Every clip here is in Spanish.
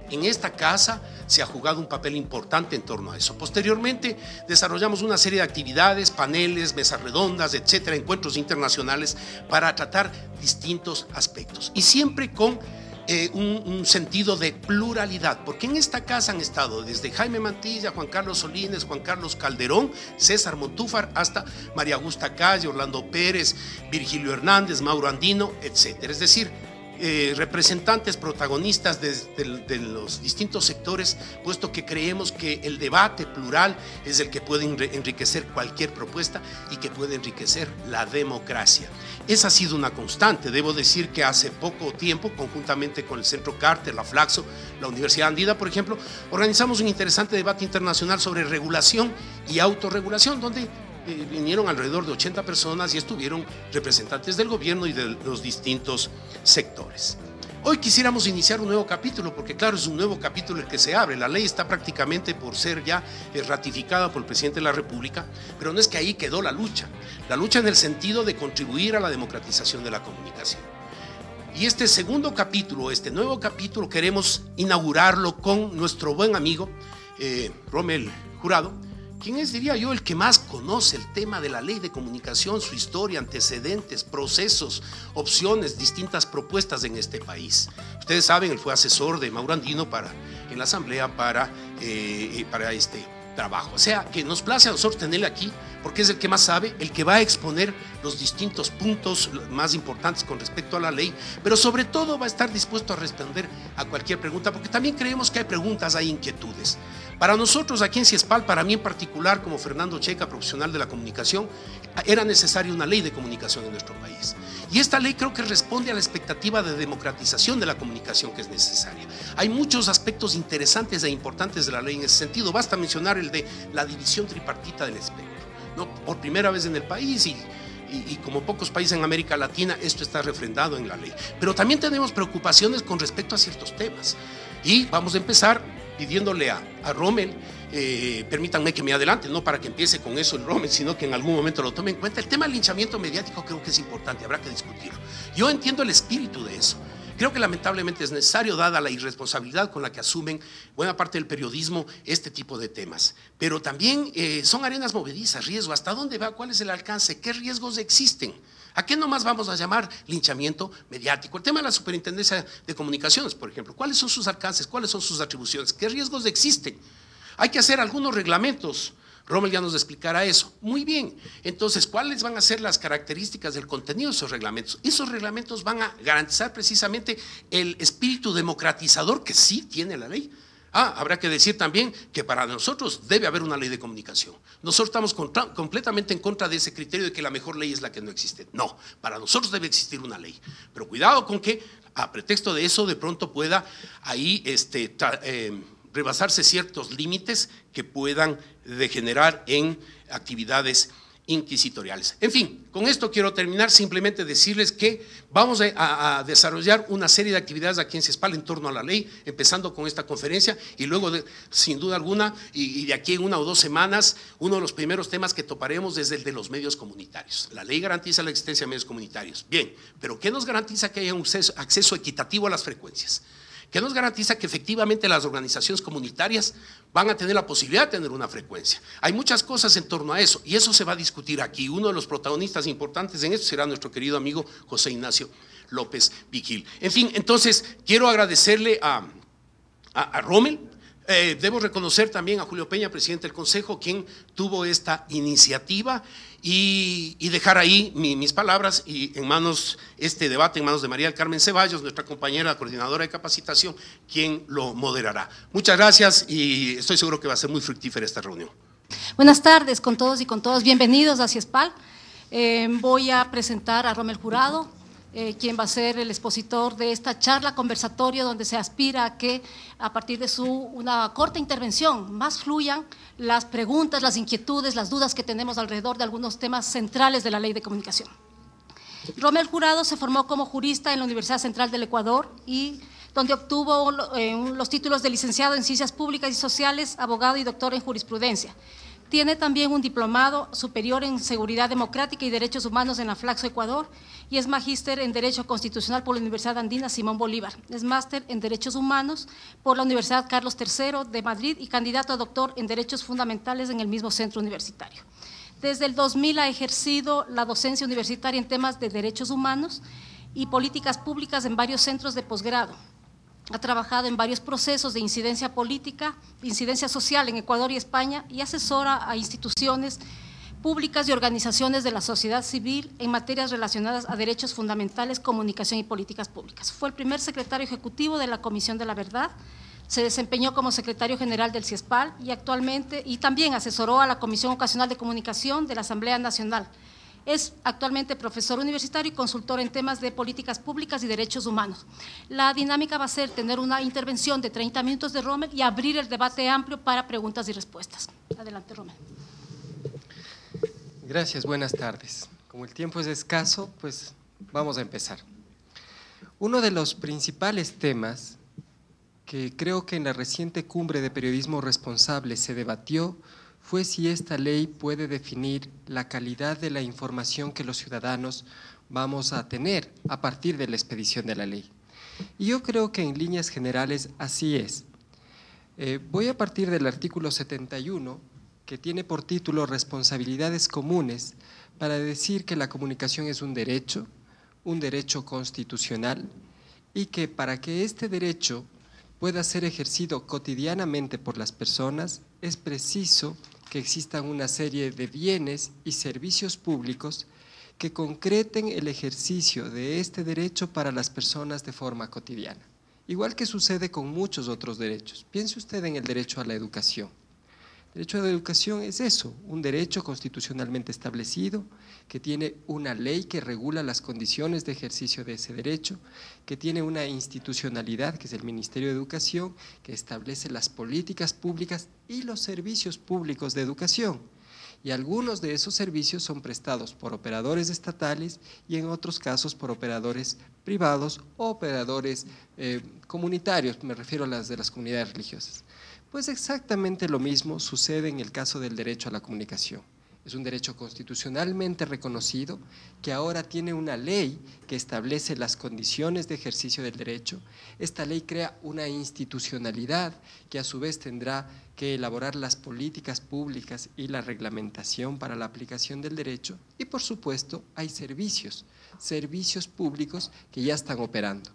En esta casa se ha jugado un papel importante en torno a eso. Posteriormente desarrollamos una serie de actividades, paneles, mesas redondas, etcétera, encuentros internacionales para tratar distintos aspectos y siempre con un sentido de pluralidad, porque en esta casa han estado desde Jaime Mantilla, Juan Carlos Solines, Juan Carlos Calderón, César Montúfar, hasta María Augusta Calle, Orlando Pérez, Virgilio Hernández, Mauro Andino, etcétera. Es decir, representantes, protagonistas de los distintos sectores, puesto que creemos que el debate plural es el que puede enriquecer cualquier propuesta y que puede enriquecer la democracia. Esa ha sido una constante. Debo decir que hace poco tiempo, conjuntamente con el Centro Carter, la Flaxo, la Universidad Andina, por ejemplo, organizamos un interesante debate internacional sobre regulación y autorregulación, donde vinieron alrededor de 80 personas y estuvieron representantes del gobierno y de los distintos sectores. Hoy quisiéramos iniciar un nuevo capítulo, porque claro, es un nuevo capítulo el que se abre. La ley está prácticamente por ser ya ratificada por el presidente de la República, pero no es que ahí quedó la lucha en el sentido de contribuir a la democratización de la comunicación. Y este segundo capítulo, este nuevo capítulo, queremos inaugurarlo con nuestro buen amigo Rommel Jurado, quien es, diría yo, el que más conoce el tema de la ley de comunicación, su historia, antecedentes, procesos, opciones, distintas propuestas en este país. Ustedes saben, él fue asesor de Mauro Andino en la Asamblea para este trabajo. O sea, que nos place a nosotros tenerle aquí, porque es el que más sabe, el que va a exponer los distintos puntos más importantes con respecto a la ley, pero sobre todo va a estar dispuesto a responder a cualquier pregunta, porque también creemos que hay preguntas, hay inquietudes. Para nosotros aquí en CIESPAL, para mí en particular, como Fernando Checa, profesional de la comunicación, era necesaria una ley de comunicación en nuestro país. Y esta ley creo que responde a la expectativa de democratización de la comunicación que es necesaria. Hay muchos aspectos interesantes e importantes de la ley en ese sentido. Basta mencionar el de la división tripartita del espectro, ¿no? Por primera vez en el país y como pocos países en América Latina, esto está refrendado en la ley. Pero también tenemos preocupaciones con respecto a ciertos temas. Y vamos a empezar pidiéndole a Rommel, permítanme que me adelante, no para que empiece con eso el Rommel, sino que en algún momento lo tome en cuenta. El tema del linchamiento mediático creo que es importante, habrá que discutirlo. Yo entiendo el espíritu de eso. Creo que lamentablemente es necesario, dada la irresponsabilidad con la que asumen buena parte del periodismo este tipo de temas. Pero también son arenas movedizas, riesgo. ¿Hasta dónde va? ¿Cuál es el alcance? ¿Qué riesgos existen? ¿A qué nomás vamos a llamar linchamiento mediático? El tema de la Superintendencia de Comunicaciones, por ejemplo. ¿Cuáles son sus alcances? ¿Cuáles son sus atribuciones? ¿Qué riesgos existen? Hay que hacer algunos reglamentos. Rommel ya nos explicará eso. Muy bien. Entonces, ¿cuáles van a ser las características del contenido de esos reglamentos? Esos reglamentos van a garantizar precisamente el espíritu democratizador que sí tiene la ley. Habrá que decir también que para nosotros debe haber una ley de comunicación. Nosotros estamos completamente en contra de ese criterio de que la mejor ley es la que no existe. No, para nosotros debe existir una ley. Pero cuidado con que a pretexto de eso de pronto pueda ahí rebasarse ciertos límites que puedan degenerar en actividades inquisitoriales. En fin, con esto quiero terminar, simplemente decirles que vamos a desarrollar una serie de actividades aquí en CIESPAL en torno a la ley, empezando con esta conferencia y luego, sin duda alguna, y de aquí en 1 o 2 semanas, uno de los primeros temas que toparemos es el de los medios comunitarios. La ley garantiza la existencia de medios comunitarios. Bien, pero ¿qué nos garantiza que haya un acceso equitativo a las frecuencias? ¿Qué nos garantiza que efectivamente las organizaciones comunitarias van a tener la posibilidad de tener una frecuencia? Hay muchas cosas en torno a eso y eso se va a discutir aquí. Uno de los protagonistas importantes en esto será nuestro querido amigo José Ignacio López Vigil. En fin, entonces quiero agradecerle a Rommel. Debo reconocer también a Julio Peña, presidente del Consejo, quien tuvo esta iniciativa y dejar ahí mis palabras y en manos, este debate en manos de María del Carmen Ceballos, nuestra compañera coordinadora de capacitación, quien lo moderará. Muchas gracias y estoy seguro que va a ser muy fructífera esta reunión. Buenas tardes con todos y con todas, bienvenidos a CIESPAL. Voy a presentar a Rommel Jurado, quien va a ser el expositor de esta charla conversatorio donde se aspira a que a partir de una corta intervención más fluyan las preguntas, las inquietudes, las dudas que tenemos alrededor de algunos temas centrales de la ley de comunicación. Rommel Jurado se formó como jurista en la Universidad Central del Ecuador y donde obtuvo los títulos de licenciado en Ciencias Públicas y Sociales, abogado y doctor en jurisprudencia. Tiene también un diplomado superior en Seguridad Democrática y Derechos Humanos en la Flaxo, Ecuador, y es magíster en Derecho Constitucional por la Universidad Andina Simón Bolívar. Es máster en Derechos Humanos por la Universidad Carlos III de Madrid y candidato a doctor en Derechos Fundamentales en el mismo centro universitario. Desde el 2000 ha ejercido la docencia universitaria en temas de derechos humanos y políticas públicas en varios centros de posgrado. Ha trabajado en varios procesos de incidencia política, incidencia social en Ecuador y España y asesora a instituciones públicas y organizaciones de la sociedad civil en materias relacionadas a derechos fundamentales, comunicación y políticas públicas. Fue el primer secretario ejecutivo de la Comisión de la Verdad, se desempeñó como secretario general del CIESPAL y también asesoró a la Comisión Ocasional de Comunicación de la Asamblea Nacional. Es actualmente profesor universitario y consultor en temas de políticas públicas y derechos humanos. La dinámica va a ser tener una intervención de 30 minutos de Rommel y abrir el debate amplio para preguntas y respuestas. Adelante, Rommel. Gracias, buenas tardes. Como el tiempo es escaso, pues vamos a empezar. Uno de los principales temas que creo que en la reciente cumbre de periodismo responsable se debatió fue si esta ley puede definir la calidad de la información que los ciudadanos vamos a tener a partir de la expedición de la ley. Y yo creo que en líneas generales así es. Voy a partir del artículo 71, que tiene por título Responsabilidades comunes, para decir que la comunicación es un derecho constitucional, y que para que este derecho pueda ser ejercido cotidianamente por las personas, es preciso que existan una serie de bienes y servicios públicos que concreten el ejercicio de este derecho para las personas de forma cotidiana. Igual que sucede con muchos otros derechos. Piense usted en el derecho a la educación. El derecho a la educación es eso, un derecho constitucionalmente establecido, que tiene una ley que regula las condiciones de ejercicio de ese derecho, que tiene una institucionalidad, que es el Ministerio de Educación, que establece las políticas públicas y los servicios públicos de educación. Y algunos de esos servicios son prestados por operadores estatales y en otros casos por operadores privados o operadores comunitarios, me refiero a las de las comunidades religiosas. Pues exactamente lo mismo sucede en el caso del derecho a la comunicación. Es un derecho constitucionalmente reconocido que ahora tiene una ley que establece las condiciones de ejercicio del derecho. Esta ley crea una institucionalidad que a su vez tendrá que elaborar las políticas públicas y la reglamentación para la aplicación del derecho y por supuesto hay servicios públicos que ya están operando.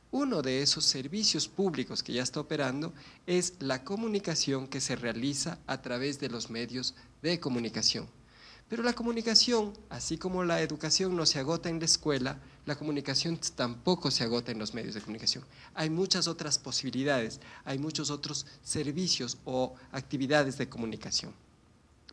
Uno de esos servicios públicos que ya está operando es la comunicación que se realiza a través de los medios de comunicación. Pero la comunicación, así como la educación no se agota en la escuela, la comunicación tampoco se agota en los medios de comunicación. Hay muchas otras posibilidades, hay muchos otros servicios o actividades de comunicación.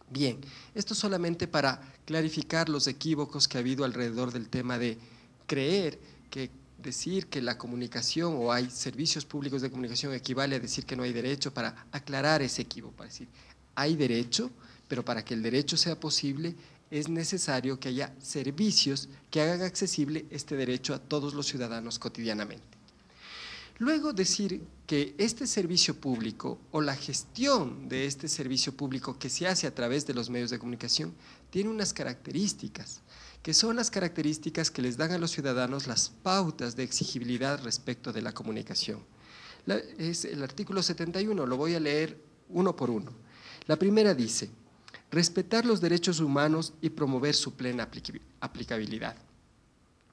Bien, esto solamente para clarificar los equívocos que ha habido alrededor del tema de creer que decir que la comunicación o hay servicios públicos de comunicación equivale a decir que no hay derecho, para aclarar ese equívoco, para decir, hay derecho, pero para que el derecho sea posible es necesario que haya servicios que hagan accesible este derecho a todos los ciudadanos cotidianamente. Luego decir que este servicio público o la gestión de este servicio público que se hace a través de los medios de comunicación tiene unas características, que son las características que les dan a los ciudadanos las pautas de exigibilidad respecto de la comunicación. Es el artículo 71, lo voy a leer uno por uno. La primera dice, respetar los derechos humanos y promover su plena aplicabilidad.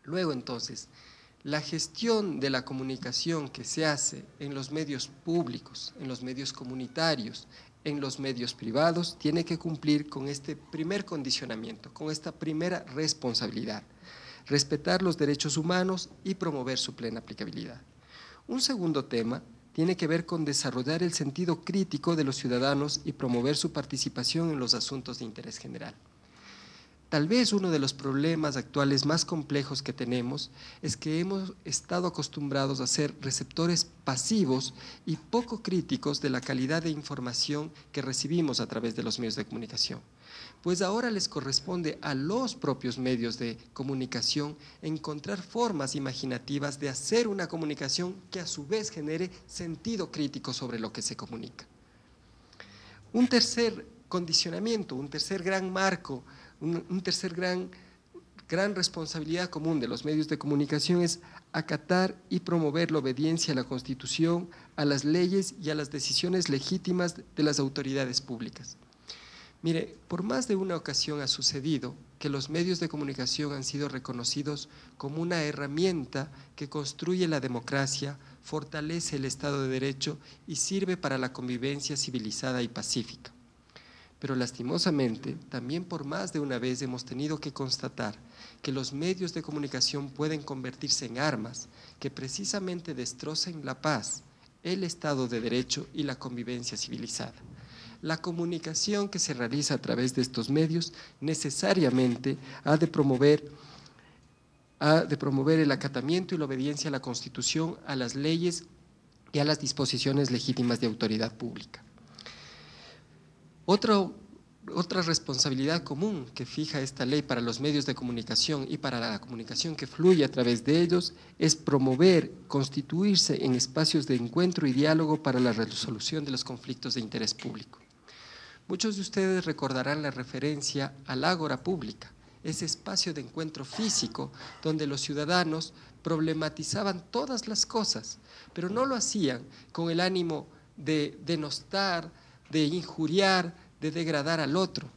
Luego entonces, la gestión de la comunicación que se hace en los medios públicos, en los medios comunitarios, en los medios privados, tiene que cumplir con este primer condicionamiento, con esta primera responsabilidad, respetar los derechos humanos y promover su plena aplicabilidad. Un segundo tema tiene que ver con desarrollar el sentido crítico de los ciudadanos y promover su participación en los asuntos de interés general. Tal vez uno de los problemas actuales más complejos que tenemos es que hemos estado acostumbrados a ser receptores pasivos y poco críticos de la calidad de información que recibimos a través de los medios de comunicación. Pues ahora les corresponde a los propios medios de comunicación encontrar formas imaginativas de hacer una comunicación que a su vez genere sentido crítico sobre lo que se comunica. Un tercer condicionamiento, un tercer gran marco, un tercer gran responsabilidad común de los medios de comunicación es acatar y promover la obediencia a la Constitución, a las leyes y a las decisiones legítimas de las autoridades públicas. Mire, por más de una ocasión ha sucedido que los medios de comunicación han sido reconocidos como una herramienta que construye la democracia, fortalece el Estado de Derecho y sirve para la convivencia civilizada y pacífica. Pero lastimosamente, también por más de una vez hemos tenido que constatar que los medios de comunicación pueden convertirse en armas que precisamente destrocen la paz, el Estado de Derecho y la convivencia civilizada. La comunicación que se realiza a través de estos medios necesariamente ha de promover el acatamiento y la obediencia a la Constitución, a las leyes y a las disposiciones legítimas de autoridad pública. Otra responsabilidad común que fija esta ley para los medios de comunicación y para la comunicación que fluye a través de ellos es promover, constituirse en espacios de encuentro y diálogo para la resolución de los conflictos de interés público. Muchos de ustedes recordarán la referencia al ágora pública, ese espacio de encuentro físico donde los ciudadanos problematizaban todas las cosas, pero no lo hacían con el ánimo de denostar, de injuriar, de degradar al otro.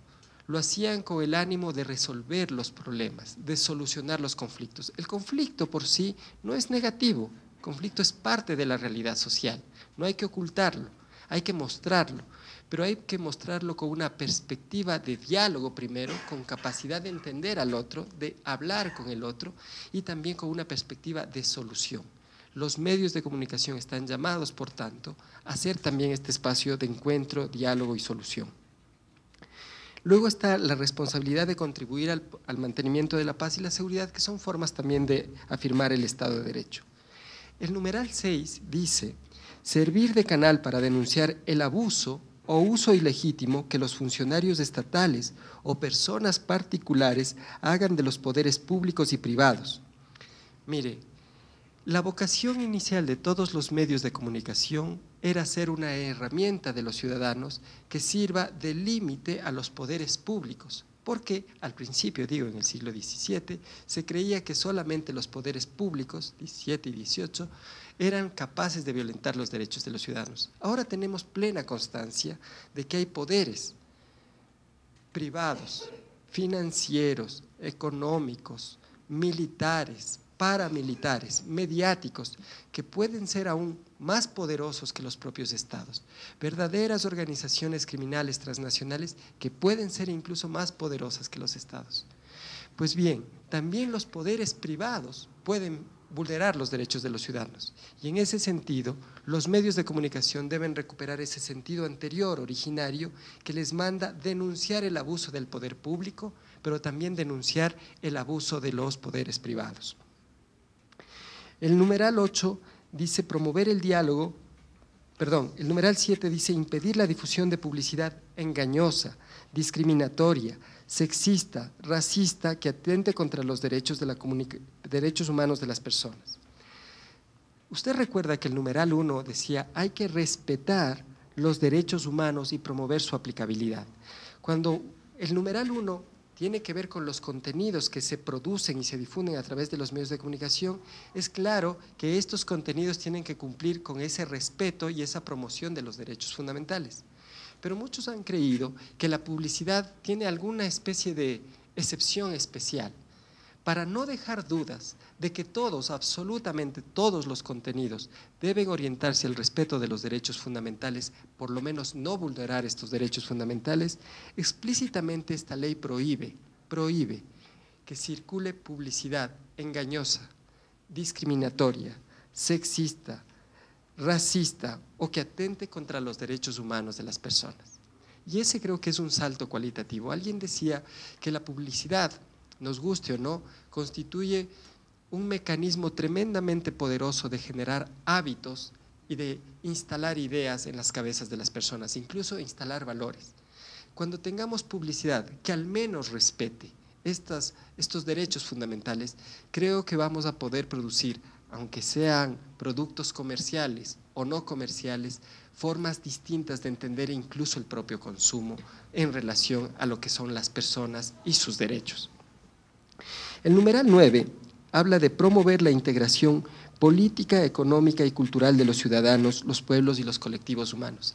Lo hacían con el ánimo de resolver los problemas, de solucionar los conflictos. El conflicto por sí no es negativo, el conflicto es parte de la realidad social, no hay que ocultarlo, hay que mostrarlo, pero hay que mostrarlo con una perspectiva de diálogo primero, con capacidad de entender al otro, de hablar con el otro y también con una perspectiva de solución. Los medios de comunicación están llamados, por tanto, a ser también este espacio de encuentro, diálogo y solución. Luego está la responsabilidad de contribuir al mantenimiento de la paz y la seguridad, que son formas también de afirmar el Estado de Derecho. El numeral 6 dice: servir de canal para denunciar el abuso o uso ilegítimo que los funcionarios estatales o personas particulares hagan de los poderes públicos y privados. Mire, la vocación inicial de todos los medios de comunicación era ser una herramienta de los ciudadanos que sirva de límite a los poderes públicos, porque al principio, digo, en el siglo XVII, se creía que solamente los poderes públicos, XVII y XVIII, eran capaces de violentar los derechos de los ciudadanos. Ahora tenemos plena constancia de que hay poderes privados, financieros, económicos, militares, paramilitares, mediáticos, que pueden ser aún más poderosos que los propios estados, verdaderas organizaciones criminales transnacionales que pueden ser incluso más poderosas que los estados. Pues bien, también los poderes privados pueden vulnerar los derechos de los ciudadanos y en ese sentido los medios de comunicación deben recuperar ese sentido anterior, originario, que les manda denunciar el abuso del poder público, pero también denunciar el abuso de los poderes privados. El numeral 8 dice promover el diálogo, el numeral 7 dice impedir la difusión de publicidad engañosa, discriminatoria, sexista, racista, que atente contra los derechos humanos de las personas. Usted recuerda que el numeral 1 decía hay que respetar los derechos humanos y promover su aplicabilidad. Cuando el numeral 1 tiene que ver con los contenidos que se producen y se difunden a través de los medios de comunicación, es claro que estos contenidos tienen que cumplir con ese respeto y esa promoción de los derechos fundamentales. Pero muchos han creído que la publicidad tiene alguna especie de excepción especial, para no dejar dudas de que todos, absolutamente todos los contenidos deben orientarse al respeto de los derechos fundamentales, por lo menos no vulnerar estos derechos fundamentales. Explícitamente esta ley prohíbe que circule publicidad engañosa, discriminatoria, sexista, racista o que atente contra los derechos humanos de las personas. Y ese creo que es un salto cualitativo. Alguien decía que la publicidad, nos guste o no, constituye un mecanismo tremendamente poderoso de generar hábitos y de instalar ideas en las cabezas de las personas, incluso instalar valores. Cuando tengamos publicidad que al menos respete estos derechos fundamentales, creo que vamos a poder producir, aunque sean productos comerciales o no comerciales, formas distintas de entender incluso el propio consumo en relación a lo que son las personas y sus derechos. El numeral 9 habla de promover la integración política, económica y cultural de los ciudadanos, los pueblos y los colectivos humanos.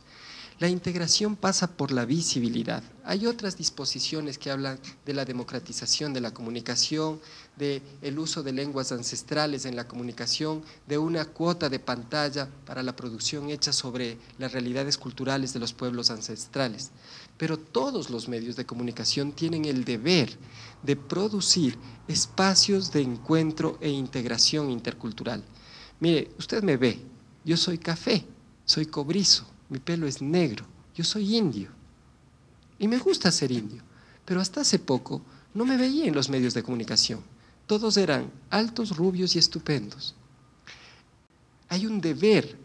La integración pasa por la visibilidad. Hay otras disposiciones que hablan de la democratización de la comunicación, del uso de lenguas ancestrales en la comunicación, de una cuota de pantalla para la producción hecha sobre las realidades culturales de los pueblos ancestrales. Pero todos los medios de comunicación tienen el deber de producir espacios de encuentro e integración intercultural. Mire, usted me ve, yo soy café, soy cobrizo, mi pelo es negro, yo soy indio y me gusta ser indio, pero hasta hace poco no me veía en los medios de comunicación. Todos eran altos, rubios y estupendos. Hay un deber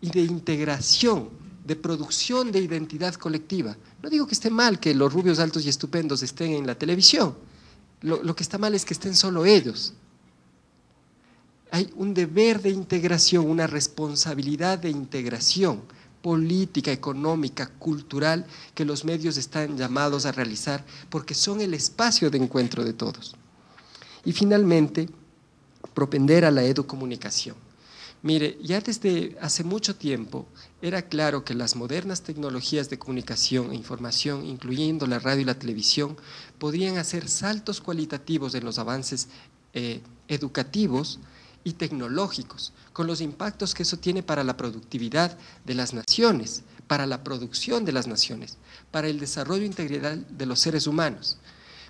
y de integración, de producción de identidad colectiva. No digo que esté mal que los rubios altos y estupendos estén en la televisión, lo que está mal es que estén solo ellos. Hay un deber de integración, una responsabilidad de integración política, económica, cultural, que los medios están llamados a realizar porque son el espacio de encuentro de todos. Y finalmente, propender a la educomunicación. Mire, ya desde hace mucho tiempo era claro que las modernas tecnologías de comunicación e información, incluyendo la radio y la televisión, podían hacer saltos cualitativos en los avances educativos y tecnológicos, con los impactos que eso tiene para la productividad de las naciones, para la producción de las naciones, para el desarrollo integral de los seres humanos.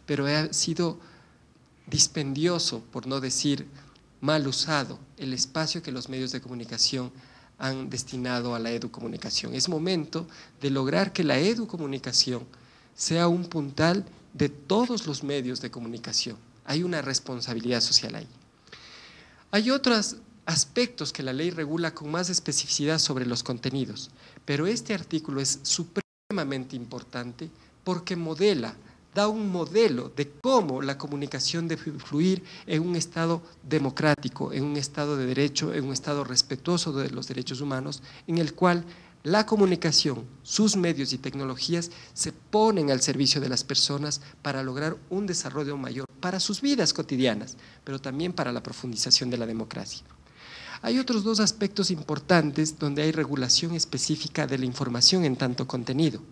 Pero ha sido dispendioso, por no decir mal usado, el espacio que los medios de comunicación han destinado a la educomunicación. Es momento de lograr que la educomunicación sea un puntal de todos los medios de comunicación. Hay una responsabilidad social ahí. Hay otros aspectos que la ley regula con más especificidad sobre los contenidos, pero este artículo es supremamente importante porque da un modelo de cómo la comunicación debe fluir en un Estado democrático, en un Estado de derecho, en un Estado respetuoso de los derechos humanos, en el cual la comunicación, sus medios y tecnologías se ponen al servicio de las personas para lograr un desarrollo mayor para sus vidas cotidianas, pero también para la profundización de la democracia. Hay otros dos aspectos importantes donde hay regulación específica de la información en tanto contenido.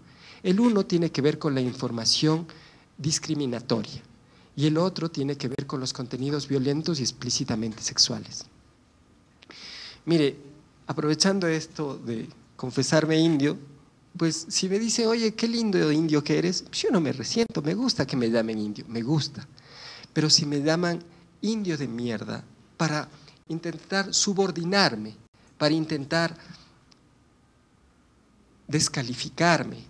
El uno tiene que ver con la información discriminatoria y el otro tiene que ver con los contenidos violentos y explícitamente sexuales. Mire, aprovechando esto de confesarme indio, pues si me dice, oye, qué lindo indio que eres, pues yo no me resiento, me gusta que me llamen indio, me gusta. Pero si me llaman indio de mierda para intentar subordinarme, para intentar descalificarme,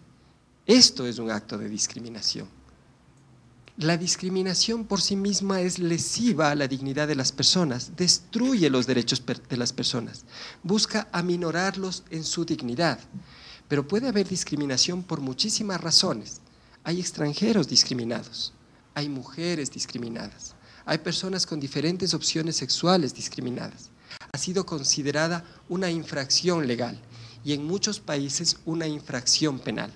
esto es un acto de discriminación. La discriminación por sí misma es lesiva a la dignidad de las personas, destruye los derechos de las personas, busca aminorarlos en su dignidad. Pero puede haber discriminación por muchísimas razones. Hay extranjeros discriminados, hay mujeres discriminadas, hay personas con diferentes opciones sexuales discriminadas. Ha sido considerada una infracción legal y en muchos países una infracción penal.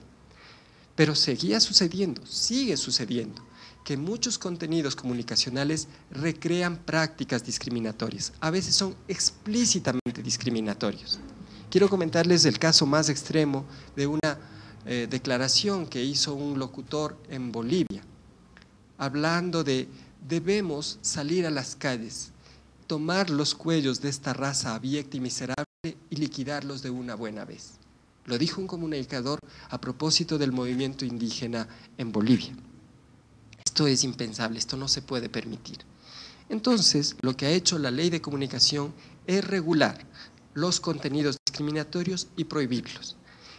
Pero sigue sucediendo que muchos contenidos comunicacionales recrean prácticas discriminatorias, a veces son explícitamente discriminatorios. Quiero comentarles el caso más extremo de una declaración que hizo un locutor en Bolivia, hablando de debemos salir a las calles, tomar los cuellos de esta raza abyecta y miserable y liquidarlos de una buena vez. Lo dijo un comunicador a propósito del movimiento indígena en Bolivia. Esto es impensable, esto no se puede permitir. Entonces, lo que ha hecho la ley de comunicación es regular los contenidos discriminatorios y prohibirlos.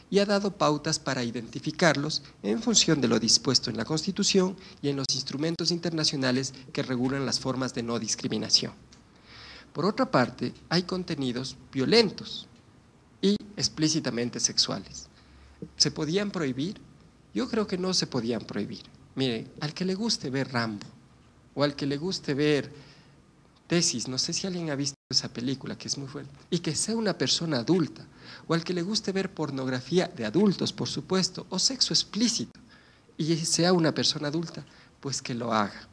Y ha dado pautas para identificarlos en función de lo dispuesto en la Constitución y en los instrumentos internacionales que regulan las formas de no discriminación. Por otra parte, hay contenidos violentos y explícitamente sexuales. ¿Se podían prohibir? Yo creo que no se podían prohibir. Mire, al que le guste ver Rambo o al que le guste ver Tesis, no sé si alguien ha visto esa película que es muy fuerte, y que sea una persona adulta, o al que le guste ver pornografía de adultos, por supuesto, o sexo explícito, y sea una persona adulta, pues que lo haga.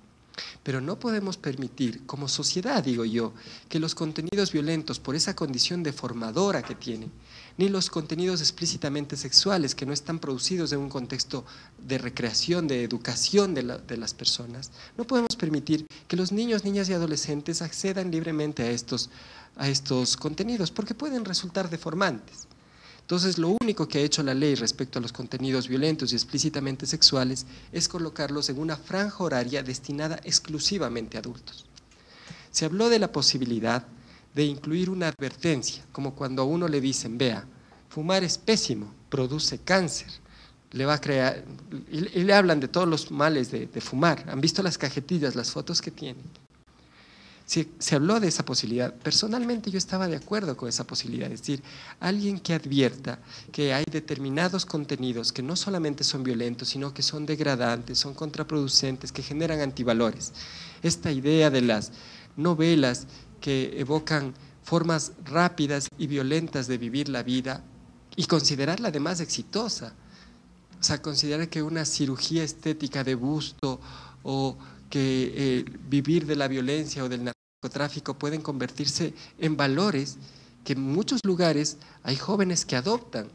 Pero no podemos permitir, como sociedad, digo yo, que los contenidos violentos, por esa condición deformadora que tienen, ni los contenidos explícitamente sexuales, que no están producidos en un contexto de recreación, de educación de las personas, no podemos permitir que los niños, niñas y adolescentes accedan libremente a estos contenidos, porque pueden resultar deformantes. Entonces, lo único que ha hecho la ley respecto a los contenidos violentos y explícitamente sexuales es colocarlos en una franja horaria destinada exclusivamente a adultos. Se habló de la posibilidad de incluir una advertencia, como cuando a uno le dicen, vea, fumar es pésimo, produce cáncer, le va a crear, y le hablan de todos los males de fumar. ¿Han visto las cajetillas, las fotos que tienen? Se habló de esa posibilidad. Personalmente yo estaba de acuerdo con esa posibilidad, es decir, alguien que advierta que hay determinados contenidos que no solamente son violentos, sino que son degradantes, son contraproducentes, que generan antivalores. Esta idea de las novelas que evocan formas rápidas y violentas de vivir la vida y considerarla además exitosa. O sea, considerar que una cirugía estética de busto o que vivir de la violencia o del narcotráfico pueden convertirse en valores que en muchos lugares hay jóvenes que adoptan,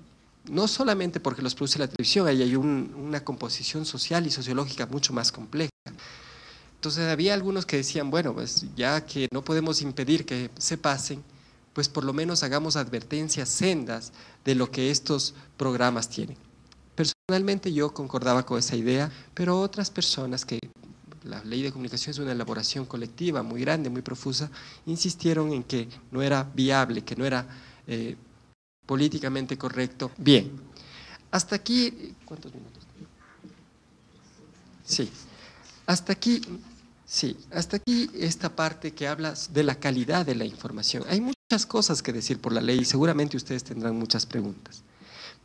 no solamente porque los produce la televisión, ahí hay una composición social y sociológica mucho más compleja. Entonces había algunos que decían, bueno, pues ya que no podemos impedir que se pasen, pues por lo menos hagamos advertencias sendas de lo que estos programas tienen. Personalmente yo concordaba con esa idea, pero otras personas que la ley de comunicación es una elaboración colectiva muy grande, muy profusa, insistieron en que no era viable, que no era políticamente correcto. Bien, hasta aquí, ¿cuántos minutos? Sí, hasta aquí esta parte que habla de la calidad de la información. Hay muchas cosas que decir por la ley y seguramente ustedes tendrán muchas preguntas.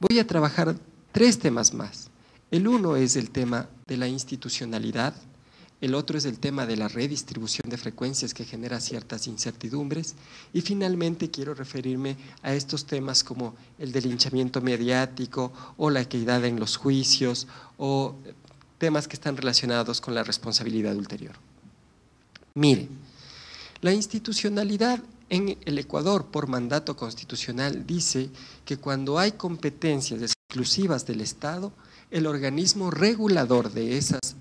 Voy a trabajar 3 temas más. El uno es el tema de la institucionalidad, el otro es el tema de la redistribución de frecuencias que genera ciertas incertidumbres y finalmente quiero referirme a estos temas como el del linchamiento mediático o la equidad en los juicios o temas que están relacionados con la responsabilidad ulterior. Mire, la institucionalidad en el Ecuador por mandato constitucional dice que cuando hay competencias exclusivas del Estado, el organismo regulador de esas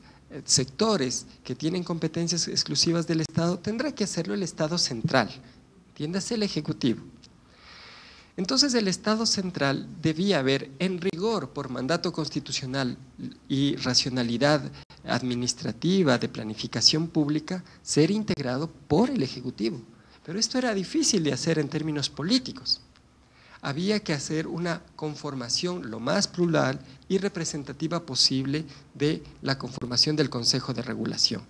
sectores que tienen competencias exclusivas del Estado tendrá que hacerlo el Estado central, entiéndase el Ejecutivo. Entonces el Estado central debía haber, en rigor por mandato constitucional y racionalidad administrativa de planificación pública, ser integrado por el Ejecutivo. Pero esto era difícil de hacer en términos políticos. Había que hacer una conformación lo más plural y representativa posible de la conformación del Consejo de Regulación.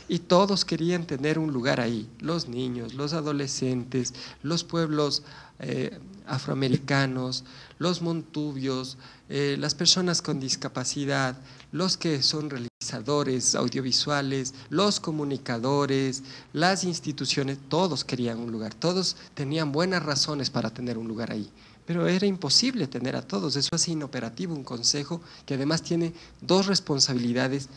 Y todos querían tener un lugar ahí, los niños, los adolescentes, los pueblos afroamericanos, los montubios, las personas con discapacidad, los que son realizadores audiovisuales, los comunicadores, las instituciones, todos querían un lugar, todos tenían buenas razones para tener un lugar ahí. Pero era imposible tener a todos, eso hace inoperativo un consejo que además tiene 2 responsabilidades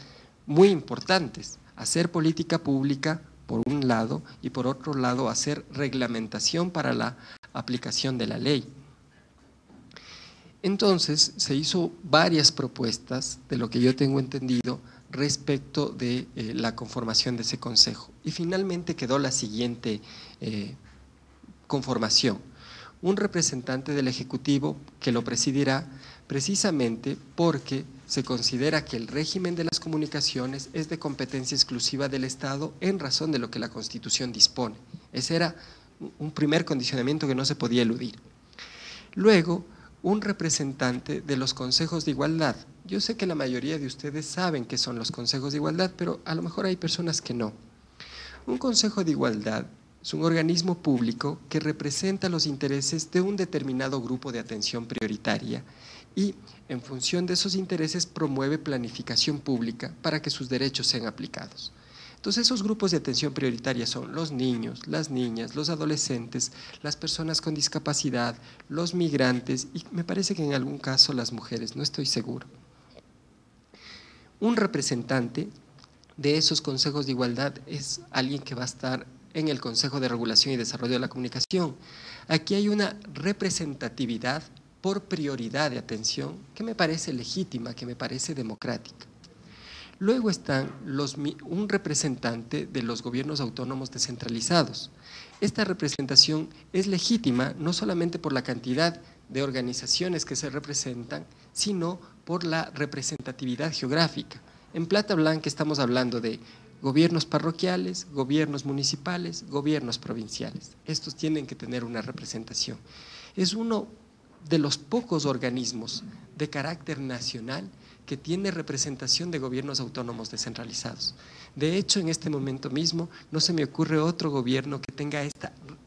muy importantes: hacer política pública por un lado y por otro lado hacer reglamentación para la aplicación de la ley. Entonces se hizo varias propuestas, de lo que yo tengo entendido, respecto de la conformación de ese consejo y finalmente quedó la siguiente conformación: un representante del Ejecutivo que lo presidirá precisamente porque se considera que el régimen de las comunicaciones es de competencia exclusiva del Estado en razón de lo que la Constitución dispone. Ese era un primer condicionamiento que no se podía eludir. Luego, un representante de los consejos de igualdad. Yo sé que la mayoría de ustedes saben qué son los consejos de igualdad, pero a lo mejor hay personas que no. Un consejo de igualdad es un organismo público que representa los intereses de un determinado grupo de atención prioritaria y en función de esos intereses promueve planificación pública para que sus derechos sean aplicados. Entonces, esos grupos de atención prioritaria son los niños, las niñas, los adolescentes, las personas con discapacidad, los migrantes y me parece que en algún caso las mujeres, no estoy seguro. Un representante de esos consejos de igualdad es alguien que va a estar en el Consejo de Regulación y Desarrollo de la Comunicación. Aquí hay una representatividad por prioridad de atención que me parece legítima, que me parece democrática. Luego están un representante de los gobiernos autónomos descentralizados. Esta representación es legítima no solamente por la cantidad de organizaciones que se representan, sino por la representatividad geográfica. En Plata Blanca estamos hablando de gobiernos parroquiales, gobiernos municipales, gobiernos provinciales. Estos tienen que tener una representación. Es uno de los pocos organismos de carácter nacional que tiene representación de gobiernos autónomos descentralizados. De hecho, en este momento mismo no se me ocurre otro gobierno que tenga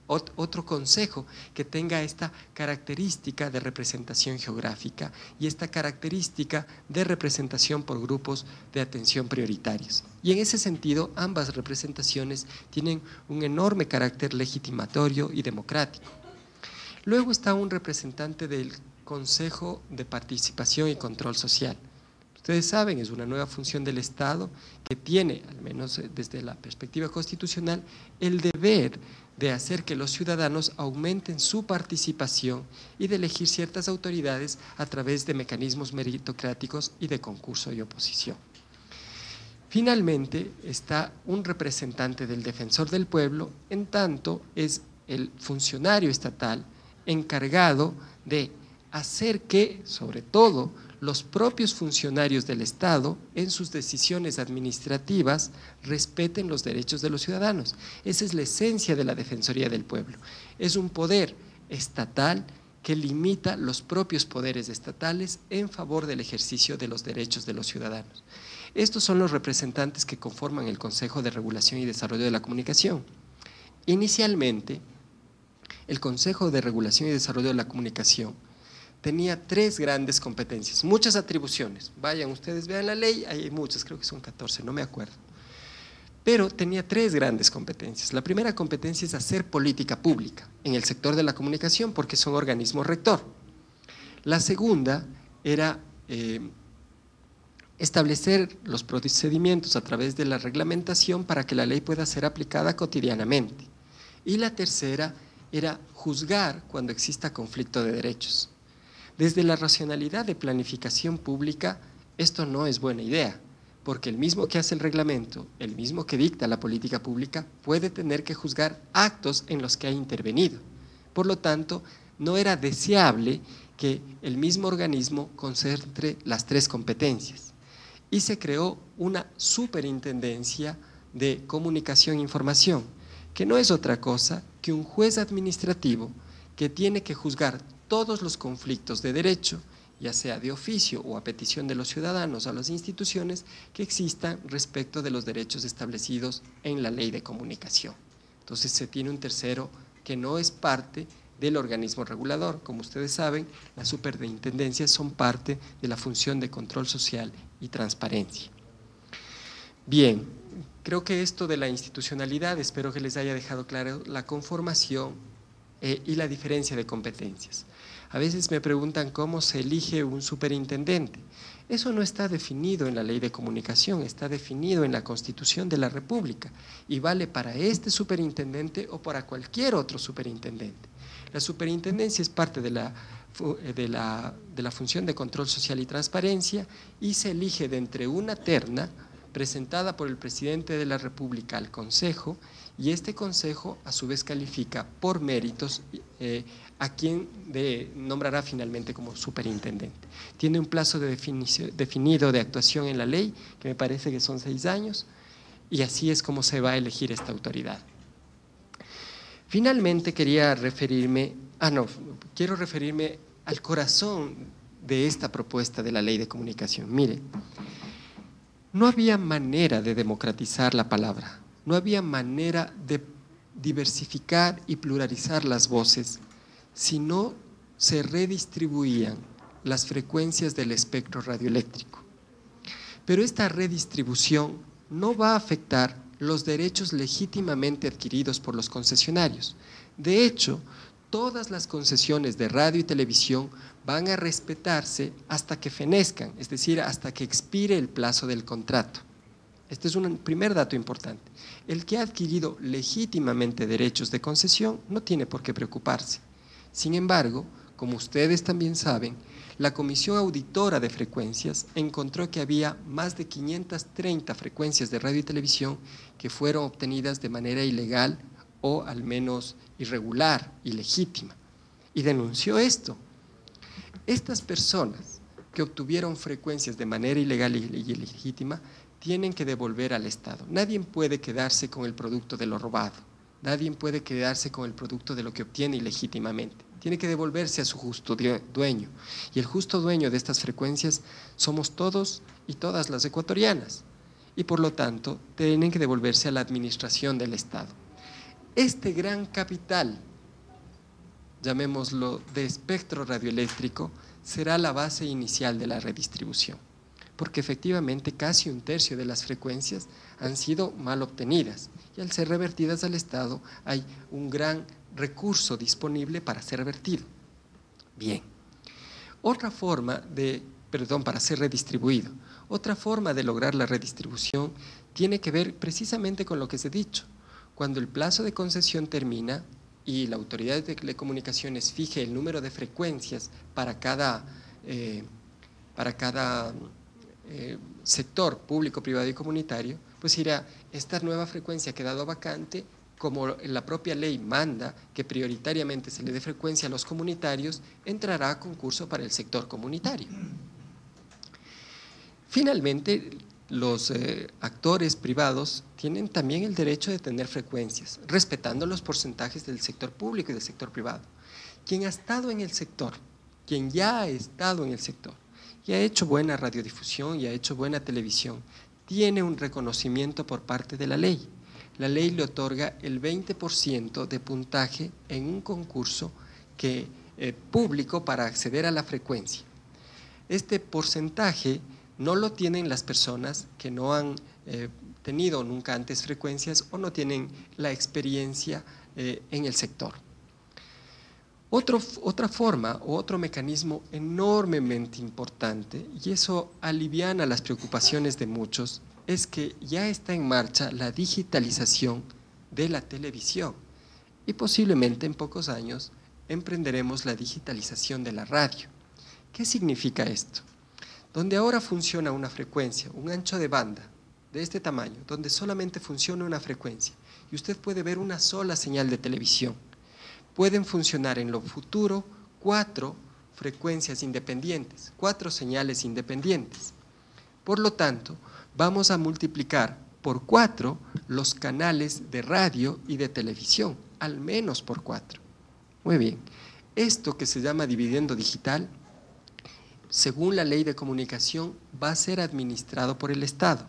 otro consejo que tenga esta característica de representación geográfica y esta característica de representación por grupos de atención prioritarios. Y en ese sentido, ambas representaciones tienen un enorme carácter legitimatorio y democrático. Luego está un representante del Consejo de Participación y Control Social. Ustedes saben, es una nueva función del Estado que tiene, al menos desde la perspectiva constitucional, el deber de hacer que los ciudadanos aumenten su participación y de elegir ciertas autoridades a través de mecanismos meritocráticos y de concurso y oposición. Finalmente está un representante del Defensor del Pueblo, en tanto es el funcionario estatal encargado de hacer que, sobre todo, los propios funcionarios del Estado en sus decisiones administrativas respeten los derechos de los ciudadanos. Esa es la esencia de la Defensoría del Pueblo. Es un poder estatal que limita los propios poderes estatales en favor del ejercicio de los derechos de los ciudadanos. Estos son los representantes que conforman el Consejo de Regulación y Desarrollo de la Comunicación. Inicialmente, el Consejo de Regulación y Desarrollo de la Comunicación tenía 3 grandes competencias, muchas atribuciones. Vayan, ustedes vean la ley, hay muchas, creo que son 14, no me acuerdo. Pero tenía 3 grandes competencias. La primera competencia es hacer política pública en el sector de la comunicación porque son organismo rector. La segunda era establecer los procedimientos a través de la reglamentación para que la ley pueda ser aplicada cotidianamente. Y la tercera era juzgar cuando exista conflicto de derechos. Desde la racionalidad de planificación pública, esto no es buena idea, porque el mismo que hace el reglamento, el mismo que dicta la política pública, puede tener que juzgar actos en los que ha intervenido. Por lo tanto, no era deseable que el mismo organismo concentre las 3 competencias. Y se creó una superintendencia de comunicación e información, que no es otra cosa que un juez administrativo que tiene que juzgar todos los conflictos de derecho, ya sea de oficio o a petición de los ciudadanos o a las instituciones que existan respecto de los derechos establecidos en la ley de comunicación. Entonces se tiene un tercero que no es parte del organismo regulador. Como ustedes saben, las superintendencias son parte de la función de control social y transparencia. Bien, creo que esto de la institucionalidad, espero que les haya dejado claro la conformación y la diferencia de competencias. A veces me preguntan cómo se elige un superintendente. Eso no está definido en la ley de comunicación, está definido en la Constitución de la República y vale para este superintendente o para cualquier otro superintendente. La superintendencia es parte de la función de control social y transparencia y se elige de entre una terna presentada por el presidente de la República al Consejo, y este Consejo a su vez califica por méritos a quien nombrará finalmente como superintendente. Tiene un plazo definido de actuación en la ley, que me parece que son 6 años, y así es como se va a elegir esta autoridad. Finalmente quiero referirme al corazón de esta propuesta de la ley de comunicación. Mire, no había manera de democratizar la palabra, no había manera de diversificar y pluralizar las voces si no se redistribuían las frecuencias del espectro radioeléctrico. Pero esta redistribución no va a afectar los derechos legítimamente adquiridos por los concesionarios. De hecho, todas las concesiones de radio y televisión van a respetarse hasta que fenezcan, es decir, hasta que expire el plazo del contrato. Este es un primer dato importante. El que ha adquirido legítimamente derechos de concesión no tiene por qué preocuparse. Sin embargo, como ustedes también saben, la Comisión Auditora de Frecuencias encontró que había más de 530 frecuencias de radio y televisión que fueron obtenidas de manera ilegal o al menos irregular, ilegítima, y denunció esto. Estas personas que obtuvieron frecuencias de manera ilegal y ilegítima tienen que devolver al Estado. Nadie puede quedarse con el producto de lo robado, nadie puede quedarse con el producto de lo que obtiene ilegítimamente. Tiene que devolverse a su justo dueño. Y el justo dueño de estas frecuencias somos todos y todas las ecuatorianas. Y por lo tanto, tienen que devolverse a la administración del Estado. Este gran capital, llamémoslo de espectro radioeléctrico, será la base inicial de la redistribución. Porque efectivamente casi un tercio de las frecuencias han sido mal obtenidas. Y al ser revertidas al Estado hay un gran recurso disponible para ser revertido. Bien, para ser redistribuido. Otra forma de lograr la redistribución tiene que ver precisamente con lo que se ha dicho. Cuando el plazo de concesión termina y la Autoridad de Telecomunicaciones fije el número de frecuencias para cada sector público, privado y comunitario, pues dirá, esta nueva frecuencia ha quedado vacante, como la propia ley manda que prioritariamente se le dé frecuencia a los comunitarios, entrará a concurso para el sector comunitario. Finalmente, los actores privados tienen también el derecho de tener frecuencias, respetando los porcentajes del sector público y del sector privado. Quien ha estado en el sector, quien ya ha estado en el sector, y ha hecho buena radiodifusión y ha hecho buena televisión, tiene un reconocimiento por parte de la ley. La ley le otorga el 20% de puntaje en un concurso público para acceder a la frecuencia. Este porcentaje no lo tienen las personas que no han tenido nunca antes frecuencias o no tienen la experiencia en el sector. Otra forma o otro mecanismo enormemente importante, y eso aliviana las preocupaciones de muchos, es que ya está en marcha la digitalización de la televisión y posiblemente en pocos años emprenderemos la digitalización de la radio. ¿Qué significa esto? Donde ahora funciona una frecuencia, un ancho de banda de este tamaño, donde solamente funciona una frecuencia y usted puede ver una sola señal de televisión, pueden funcionar en lo futuro 4 frecuencias independientes, 4 señales independientes. Por lo tanto, vamos a multiplicar por 4 los canales de radio y de televisión, al menos por 4. Muy bien, esto que se llama dividendo digital, según la ley de comunicación, va a ser administrado por el Estado.